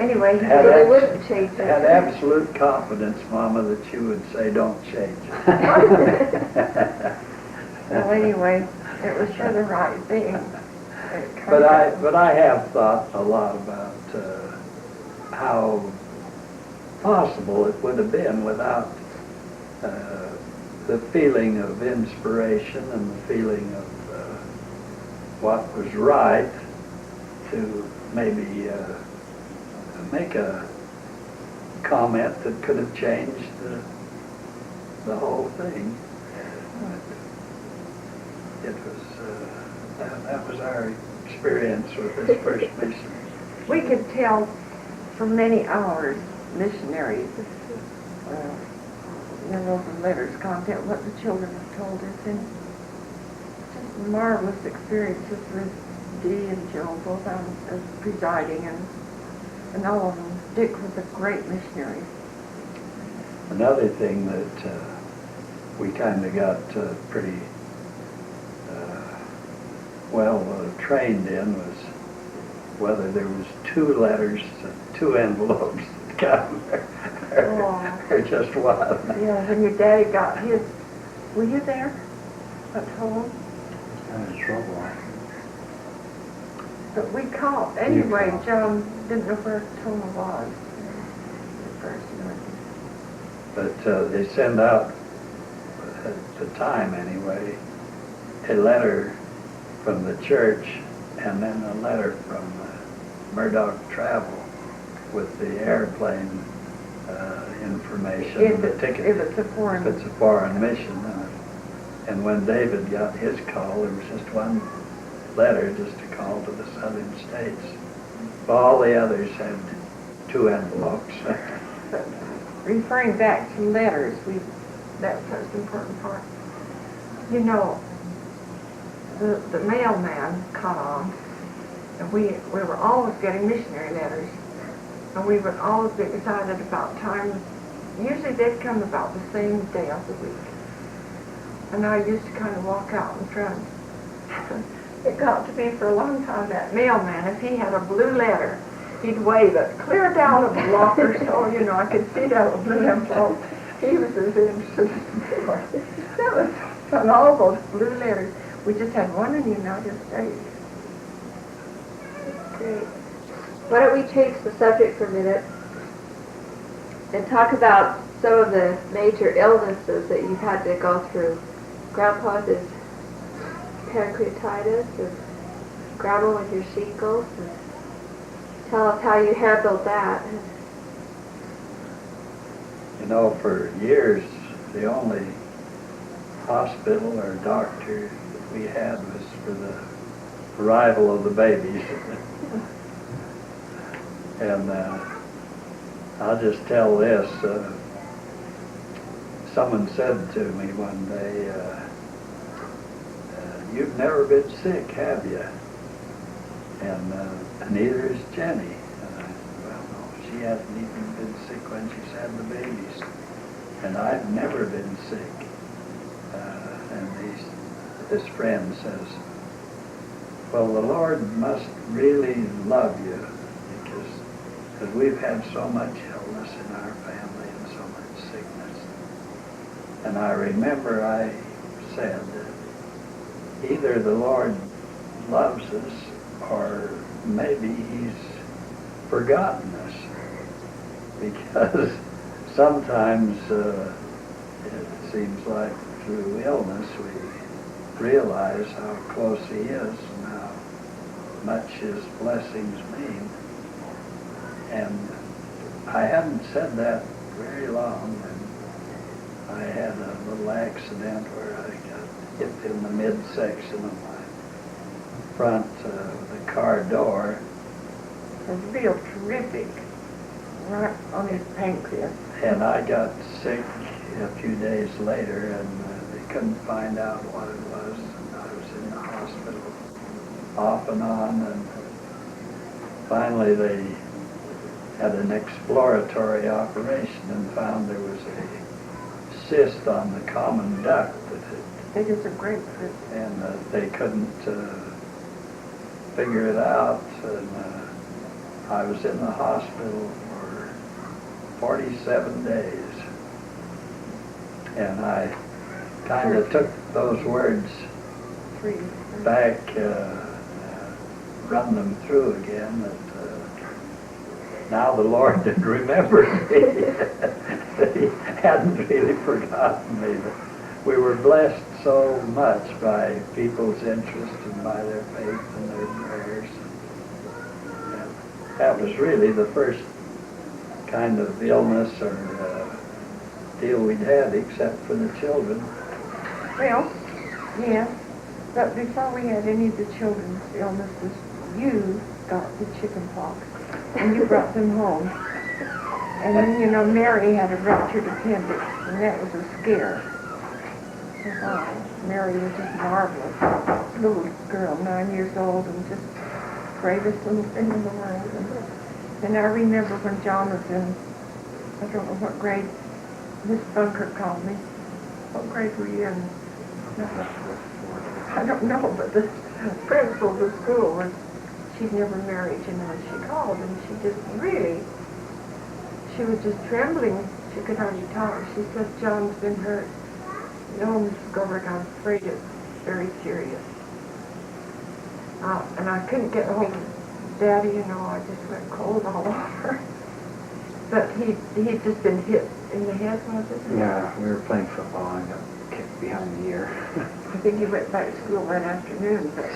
Anyway, So they wouldn't change it. had absolute confidence, Mama, that you would say don't change it. Well, anyway, it was sure the right thing. But I have thought a lot about how possible it would have been without the feeling of inspiration and the feeling of what was right to maybe make a comment that could have changed the whole thing. It was that was our experience with this first mission. We could tell for many hours, missionaries, the letters, content, what the children have told us, and just marvelous experiences with Dee and Joe, both as presiding, and all of them. Dick was a great missionary. Another thing that we kind of got pretty well trained in was whether there was 2 letters, 2 envelopes that come, or just one. Yeah, when your daddy got his, were you there at home? Kind of trouble. But we called, anyway, John didn't know where Toma was. The first night. But they send out, at the time anyway, a letter from the church and then a letter from Murdoch Travel with the airplane information, If the it's, ticket. if it's a foreign. If it's a foreign mission. And when David got his call, there was just one letter just to call to the southern states. All the others had 2 envelopes. But referring back to letters, that was the most important part. You know, the mailman caught on, and we were always getting missionary letters, and we would always be excited about time. Usually they'd come about the same day of the week. And I used to kind of walk out in front. It got to be for a long time that mailman, if he had a blue letter, he'd wave it clear down at the locker, so, you know, I could see that blue envelope. He was as interested as before. That was on all those blue letters. We just had one in the United States. Great. Why don't we change the subject for a minute and talk about some of the major illnesses that you've had to go through. Grandpa's is pancreatitis, and Grandma with your shingles. And tell us how you handled that. You know, for years, the only hospital or doctor that we had was for the arrival of the babies. And I'll just tell this. Someone said to me one day, you've never been sick, have you? And neither is Jennie. And I said, well, no, she hasn't even been sick when she's had the babies. And I've never been sick. And this friend says, well, the Lord must really love you because we've had so much illness in our family and so much sickness. And I remember I said that either the Lord loves us or maybe he's forgotten us, because sometimes it seems like through illness we realize how close he is and how much his blessings mean. And I hadn't said that very long, and I had a little accident where I got hit in the midsection of my front the car door. It was real terrific, right on his pancreas. And I got sick a few days later, and they couldn't find out what it was. And I was in the hospital off and on, and finally they had an exploratory operation and found there was a cyst on the common duct that It is a grapefruit. and they couldn't figure it out, and I was in the hospital for 47 days, and I kind of took those words back, run them through again, that now the Lord had remembered me. He hadn't really forgotten me. But we were blessed so much by people's interest and by their faith and their prayers. And that was really the first kind of illness or deal we'd had, except for the children. Well, yeah, but before we had any of the children's illnesses, you got the chicken pox, and you brought them home. And then, you know, Mary had a ruptured appendix, and that was a scare. Wow, Mary was just marvelous. Little girl, 9 years old, and just bravest little thing in the world. And I remember when John was in, I don't know what grade, Miss Bunker called me. What grade were you in? I don't know, but the principal of the school was, she'd never married, you know, and she called and she just really, she was just trembling. She could hardly talk. She said, John's been hurt. No, Mrs. Groberg, I'm afraid it's very serious. And I couldn't get hold of Daddy, you know, I just went cold all over. But he'd just been hit in the head, was it? Yeah, we were playing football and got kicked behind the ear. I think he went back to school that afternoon, but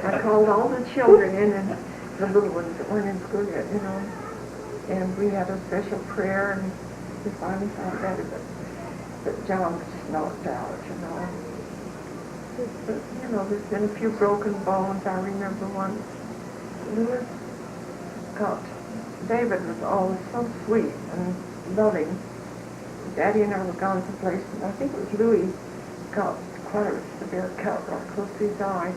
I called all the children in, and the little ones that weren't in school yet, you know, and we had a special prayer, and we finally found better, but John was just knocked out, you know. But, you know, there's been a few broken bones. I remember once Louis got, David was always so sweet and loving. Daddy and I were gone someplace, and I think it was Louis got quite a severe cut right close to his eye.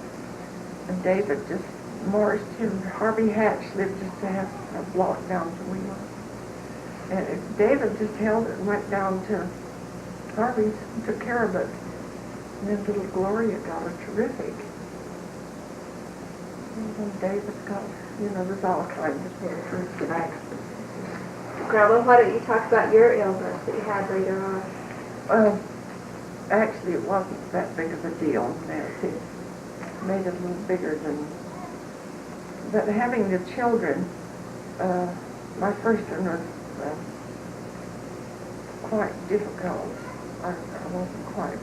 And David just marched him. Harvey Hatch lived just a half a block down from we were. And David just held it and went down to Harvey's and took care of it. And then little Gloria got a terrific. And then David got, you know, there's all kinds of things for accidents. Grandma, why don't you talk about your illness that you had later on? Well, actually, it wasn't that big of a deal, Nancy. Made it a little bigger than... But having the children, my first one was quite difficult. I wasn't quite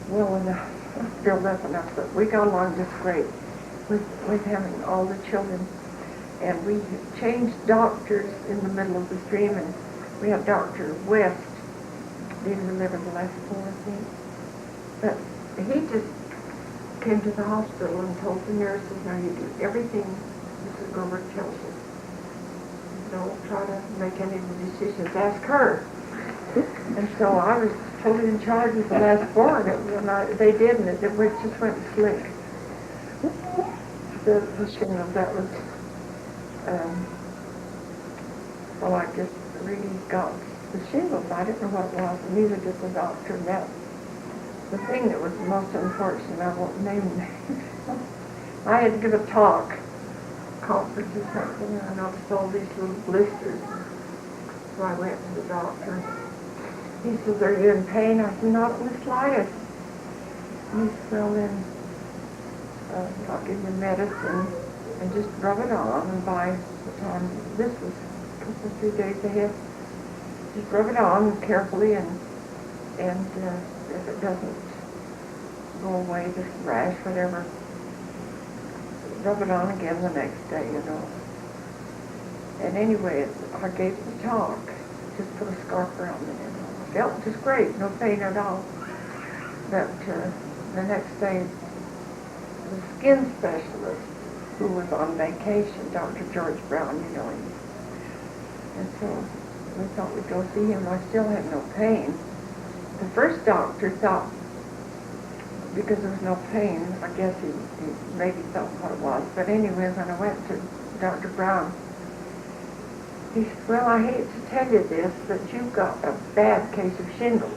well enough, built up enough, but we got along just great with having all the children. And we changed doctors in the middle of the stream, and we had Dr. West, didn't remember the last four, I think. But he just came to the hospital and told the nurses, now you do everything Mrs. Groberg tells you. Don't try to make any of the decisions, ask her. And so I was totally in charge of the last four, and they did, and it just went slick. The shingle, that was, well, I just really got the shingles. I didn't know what it was, and neither did the doctor. And that, the thing that was the most unfortunate, I won't name names. I had to give a talk, conference or something, and I noticed all these little blisters. So I went to the doctor. He says, are you in pain? I said, not in the slightest. He said, well then, I'll give you medicine and just rub it on, and by the time, this was a couple, 3 days ahead, just rub it on carefully, and if it doesn't go away, this rash, whatever, rub it on again the next day, you know. And anyway, I gave the talk, just put a scarf around me, and I felt just great, no pain at all. But the next day, the skin specialist, who was on vacation, Dr. George Brown, you know him. And so we thought we'd go see him. I still had no pain. The first doctor thought, because there was no pain, I guess he maybe thought what it was. But anyway, when I went to Dr. Brown, he said, well, I hate to tell you this, but you've got a bad case of shingles.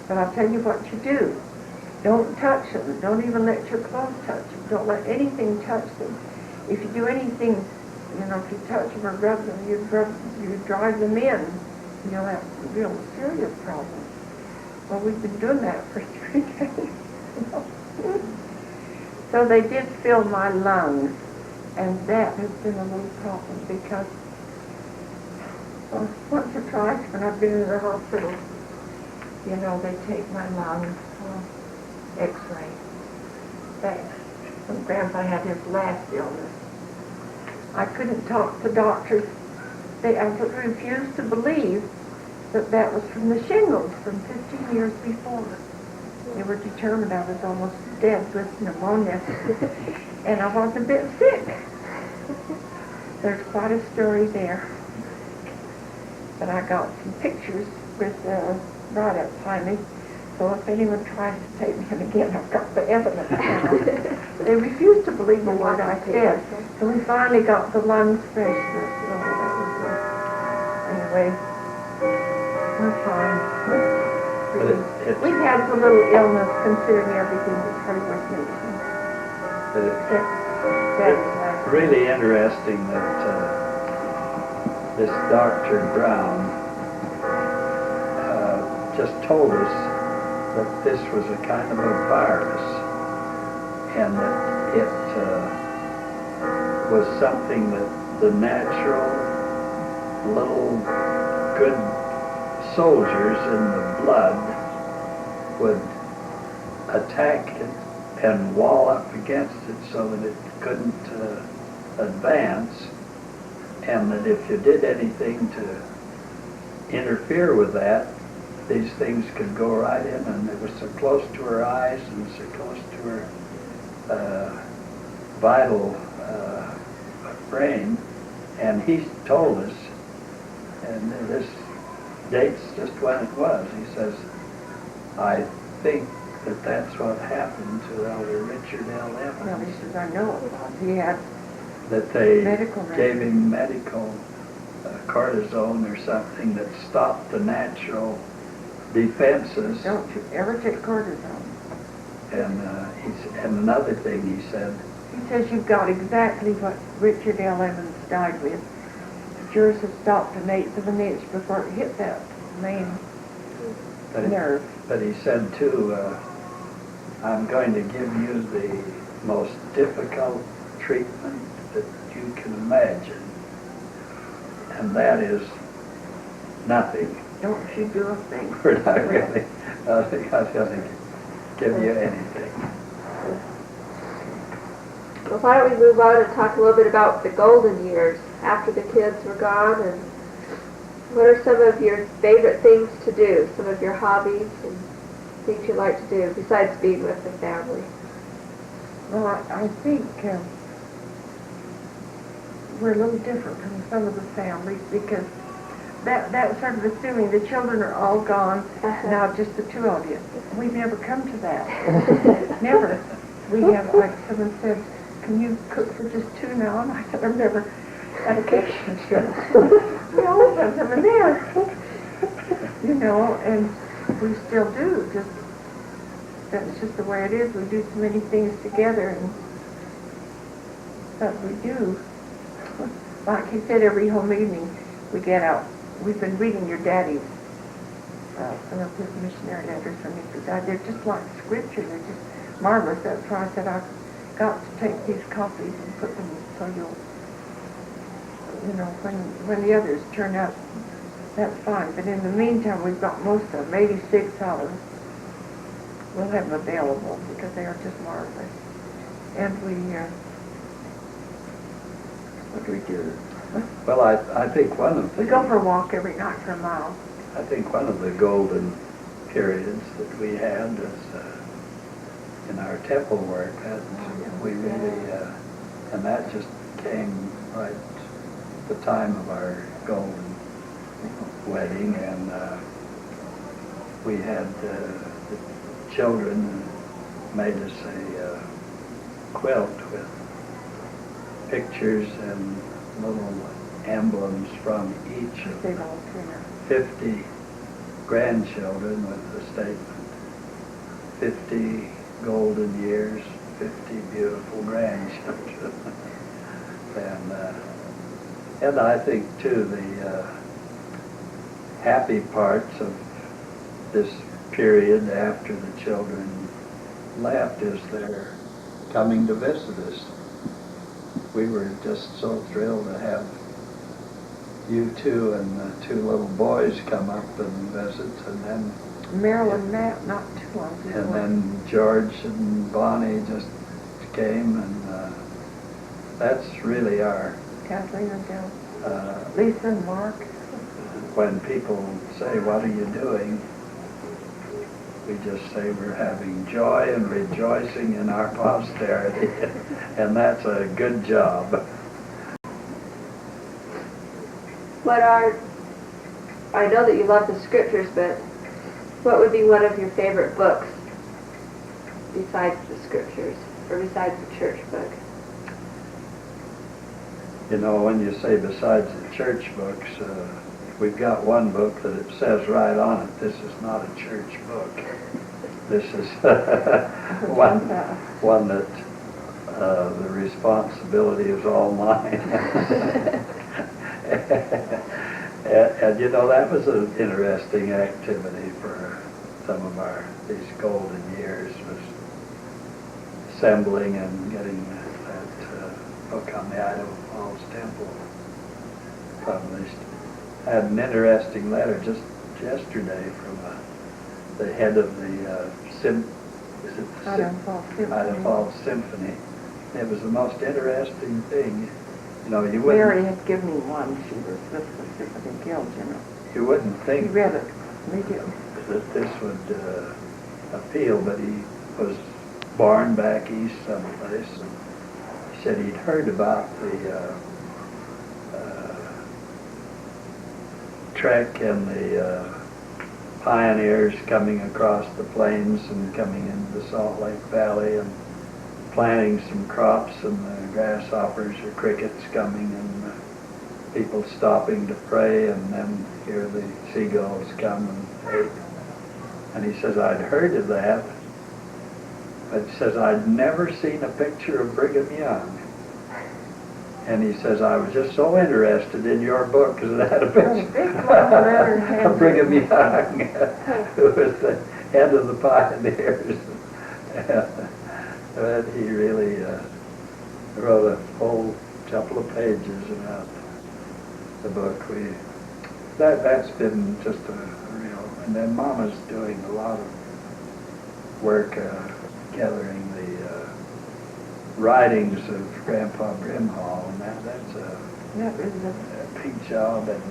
But I'll tell you what you do. Don't touch them. Don't even let your clothes touch them. Don't let anything touch them. If you do anything, you know, if you touch them or rub them, you drive them in, you'll have real serious problems. Well, we've been doing that for 3 days. You know? So they did fill my lungs, and that has been a little problem because once or twice when I've been in the hospital, you know, they take my lungs for x-ray. When Grandpa had his last illness, I couldn't talk to doctors. They absolutely refused to believe that that was from the shingles from 15 years before. They were determined I was almost dead with pneumonia, and I was a bit sick. There's quite a story there. But I got some pictures with right up behind me, so if anyone tries to take me in again, I've got the evidence now. They refused to believe the word I said, so we finally got the lung specialist. So that was, anyway, We're fine. But We've had a little illness considering everything that's pretty much mentioned. it's really interesting that this Dr. Brown just told us that this was a kind of a virus and that it was something that the natural little good soldiers in the blood would attack it and wall up against it so that it couldn't advance, and that if you did anything to interfere with that, these things could go right in, and it was so close to her eyes and so close to her vital brain. And he told us, and this dates just when it was, he says, I think that that's what happened to Elder Richard L. Evans. Well, he says, I know it was. He had That they medical gave him medical cortisone or something that stopped the natural defenses. Don't you ever take cortisone. And and another thing he said, He says you've got exactly what Richard L. Evans died with. Yours had stopped an eighth of an inch before it hit that main nerve. but he said too, I'm going to give you the most difficult treatment that you can imagine, and that is nothing. Don't you do a thing. We're not going to give you anything. Well, why don't we move on and talk a little bit about the golden years after the kids were gone, and what are some of your favorite things to do, some of your hobbies and things you like to do besides being with the family? Well, I think we're a little different from some of the families because that's sort of assuming the children are all gone, now just the two of you. We've never come to that. Never. We have, like someone said, can you cook for just two now? And I said, I've never had occasion to. We always have someone there. You know, and we still do. That's just the way it is. We do so many things together, and that we do. Like he said, every home evening we get out. We've been reading your daddy's, some of his missionary letters from his dad. They're just like scripture. They're just marvelous. That's why I said I've got to take these copies and put them so you'll, you know, when the others turn up, that's fine. But in the meantime, we've got most of them, 86 of them. We'll have them available because they are just marvelous. And we, what do we do? Well, I think one of the... We go for a walk every night for a mile. I think one of the golden periods that we had is in our temple work. That we really, and that just came right at the time of our golden wedding, and we had the children made us a quilt with pictures and little emblems from each of the 50 grandchildren with the statement, 50 golden years, 50 beautiful grandchildren. And I think too the happy parts of this period after the children left is their coming to visit us. We were just so thrilled to have you two and the two little boys come up and visit, and then Merrill and Matt, not too long before. and then George and Bonnie just came, and that's really our Kathleen and Del. uh, Lisa and Mark. when people say, what are you doing? We just say we're having joy and rejoicing in our posterity, and that's a good job. I know that you love the scriptures, but what would be one of your favorite books besides the scriptures, or besides the church book? You know, when you say besides the church books, we've got one book that it says right on it, this is not a church book. This is one that the responsibility is all mine. And you know, that was an interesting activity for some of these golden years, was assembling and getting that book on the Idaho Falls Temple published. I had an interesting letter just yesterday from the head of the Idaho Falls Symphony. It was the most interesting thing. You know, you wouldn't... Mary had given me one. She was with the Symphony Guild, you know. You wouldn't He think read it immediately. that this would appeal, but he was born back east someplace, and he said he'd heard about the trek and the pioneers coming across the plains and coming into the Salt Lake Valley and planting some crops, and the grasshoppers or crickets coming, and people stopping to pray, and then here the seagulls come and ate. And he says, I'd heard of that, but he says, I'd never seen a picture of Brigham Young. And he says, I was just so interested in your book because it had a picture of Brigham Young, who was the head of the pioneers. But he really wrote a whole couple of pages about the book. That's been just a real, and then Mama's doing a lot of work gathering the writings of Grandpa Brimhall, and that's a big job and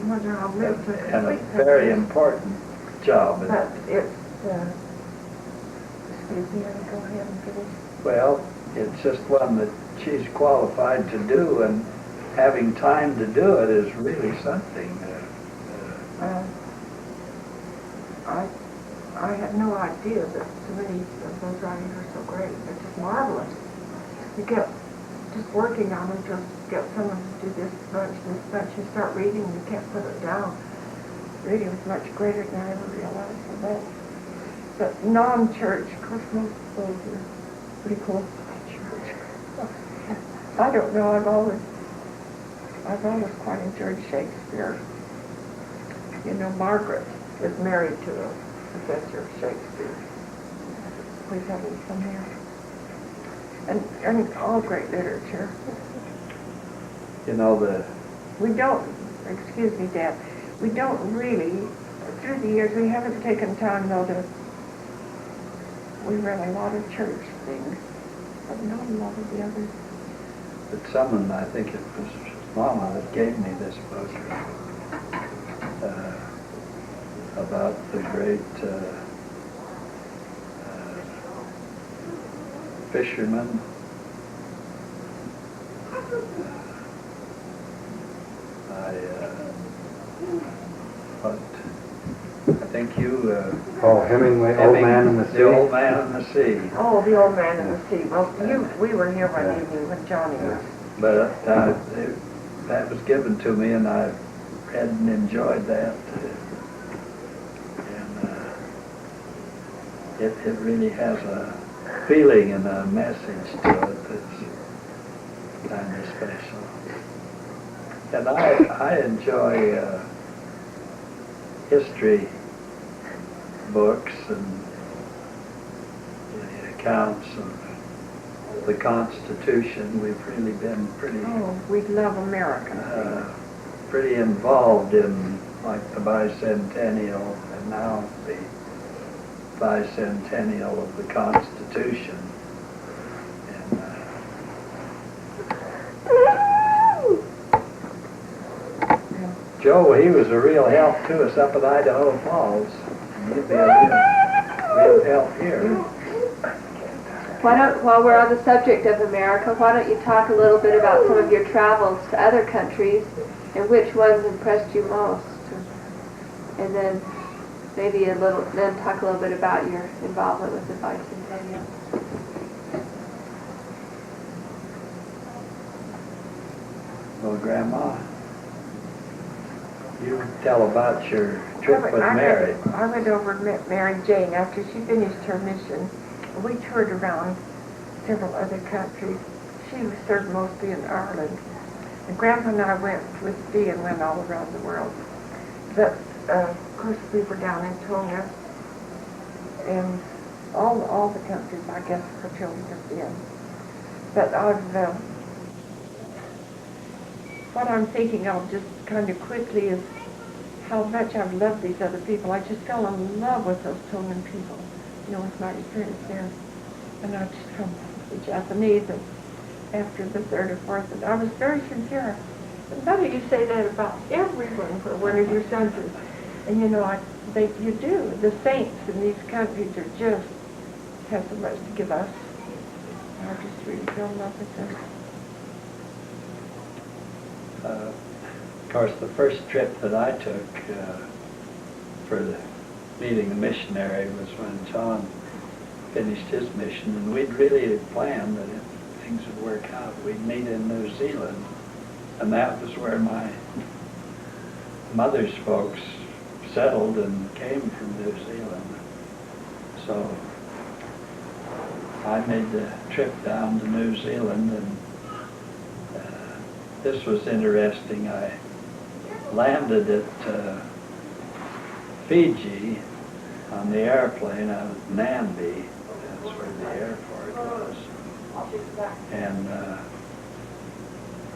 a very important job. But it's, excuse me, I'll go ahead and finish. Well, it's just one that she's qualified to do, and having time to do it is really something. I had no idea that so many of those writings are so great. They're just marvelous. You get just working on them, just get someone to do this bunch, you start reading, you can't put it down. Reading is much greater than I ever realized for that. But non-church, of course, most of those are pretty close to the church. I don't know, I've always quite enjoyed Shakespeare. You know, Margaret is married to a professor of Shakespeare. We have it somewhere. And all great literature. You know, we don't, excuse me, Dad, we don't really, through the years, we haven't taken time, though, we read a lot of church things, but not a lot of the others. but someone, I think it was Mama that gave me this book about the great fisherman. I think you... Hemingway, Old Man in the Sea. The Old Man in the Sea. Oh, the Old Man in the Sea. Well, we were here one evening when Johnny was. But that was given to me, and I read and enjoyed that. And it really has a feeling and a message to it that's kind of special. And I enjoy history books and the accounts of the Constitution. We've really been pretty... Oh, we love American pretty involved in, like, the bicentennial, and now the bicentennial of the Constitution. And Joe, he was a real help to us up at Idaho Falls. He'd be a real help here. While we're on the subject of America, why don't you talk a little bit about some of your travels to other countries and which ones impressed you most? And then then talk a little bit about your involvement with the bicentennial. Well, Grandma, You tell about your trip with Mary. I went over and met Mary Jane after she finished her mission. We toured around several other countries. She served mostly in Ireland. And Grandpa and I went with Dee and went all around the world. But, of course, we were down in Tonga and all the countries, I guess, her children have been. But what I'm thinking of just kind of quickly is how much I've loved these other people. I just fell in love with those Tongan people, with my experience there. And I just come the Japanese and after the third or fourth, and I was very sincere. And Mother, you say that about everyone where one of your sons is. And you do. The saints in these countries are just have so much to give us. I just really fell in love with them. Of course, the first trip that I took for meeting a missionary was when John finished his mission, and we'd really planned that if things would work out, we'd meet in New Zealand, and that was where my mother's folks settled and came from New Zealand. So I made the trip down to New Zealand, and this was interesting. I landed at Fiji on the airplane out of Nambi. That's where the airport was. And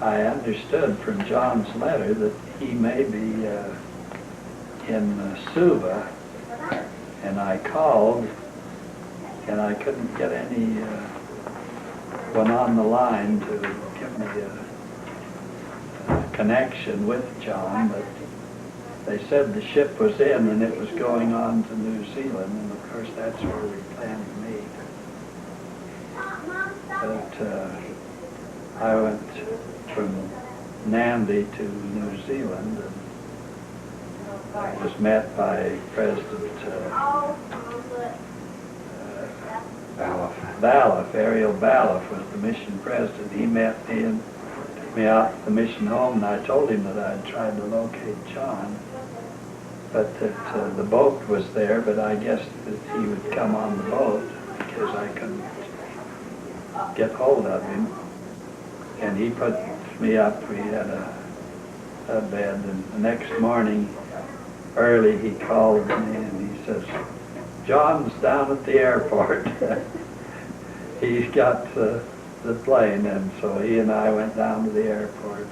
I understood from John's letter that he may be in Suva, and I called, and I couldn't get anyone on the line to give me a connection with John, but they said the ship was in and it was going on to New Zealand, and of course that's where we planned to meet. But I went from Nambi to New Zealand and was met by President Balloff. Ariel Balloff was the mission president. He met me and took me out to the mission home, and I told him that I'd tried to locate John, but that the boat was there, but I guessed that he would come on the boat because I couldn't get hold of him. And he put me up. We had a bed, and the next morning early he called me and he says, "John's down at the airport." He's got the plane, and so he and I went down to the airport.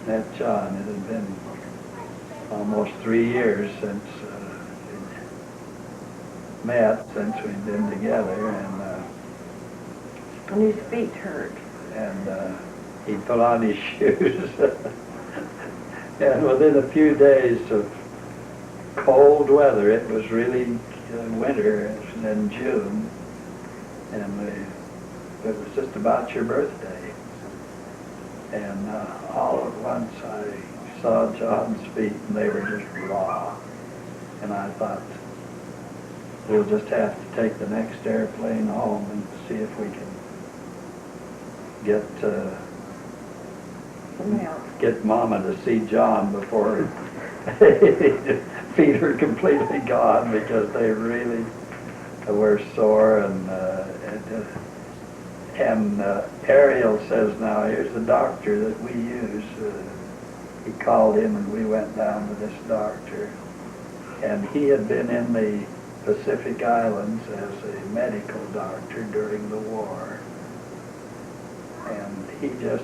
Met John. It had been almost 3 years since we'd met, since we'd been together, And his feet hurt. And he put on his shoes. And within a few days of cold weather, it was really winter, in June, and it was just about your birthday. And all at once I saw John's feet, and they were just raw. And I thought, we'll just have to take the next airplane home and see if we can get Mama to see John before his feet are completely gone, because they really were sore. And Ariel says, now here's the doctor that we use. He called him, and we went down to this doctor, and he had been in the Pacific Islands as a medical doctor during the war. And he just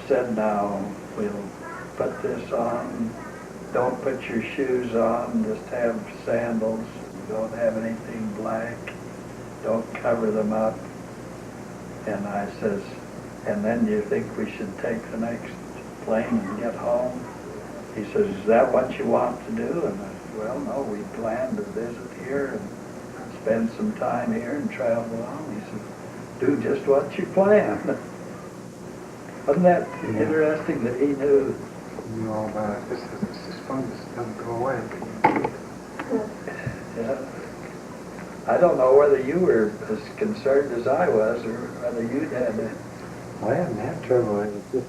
said, now we'll put this on, don't put your shoes on, just have sandals, don't have anything black, don't cover them up. And I says, and then do you think we should take the next plane and get home? He says, is that what you want to do? And I said, well, no, we plan to visit here and spend some time here and travel on. He said, do just what you plan. Wasn't that interesting that he knew? You know all about it. This fungus doesn't go away. Yeah. I don't know whether you were as concerned as I was, or whether you'd had it. I haven't had trouble with it.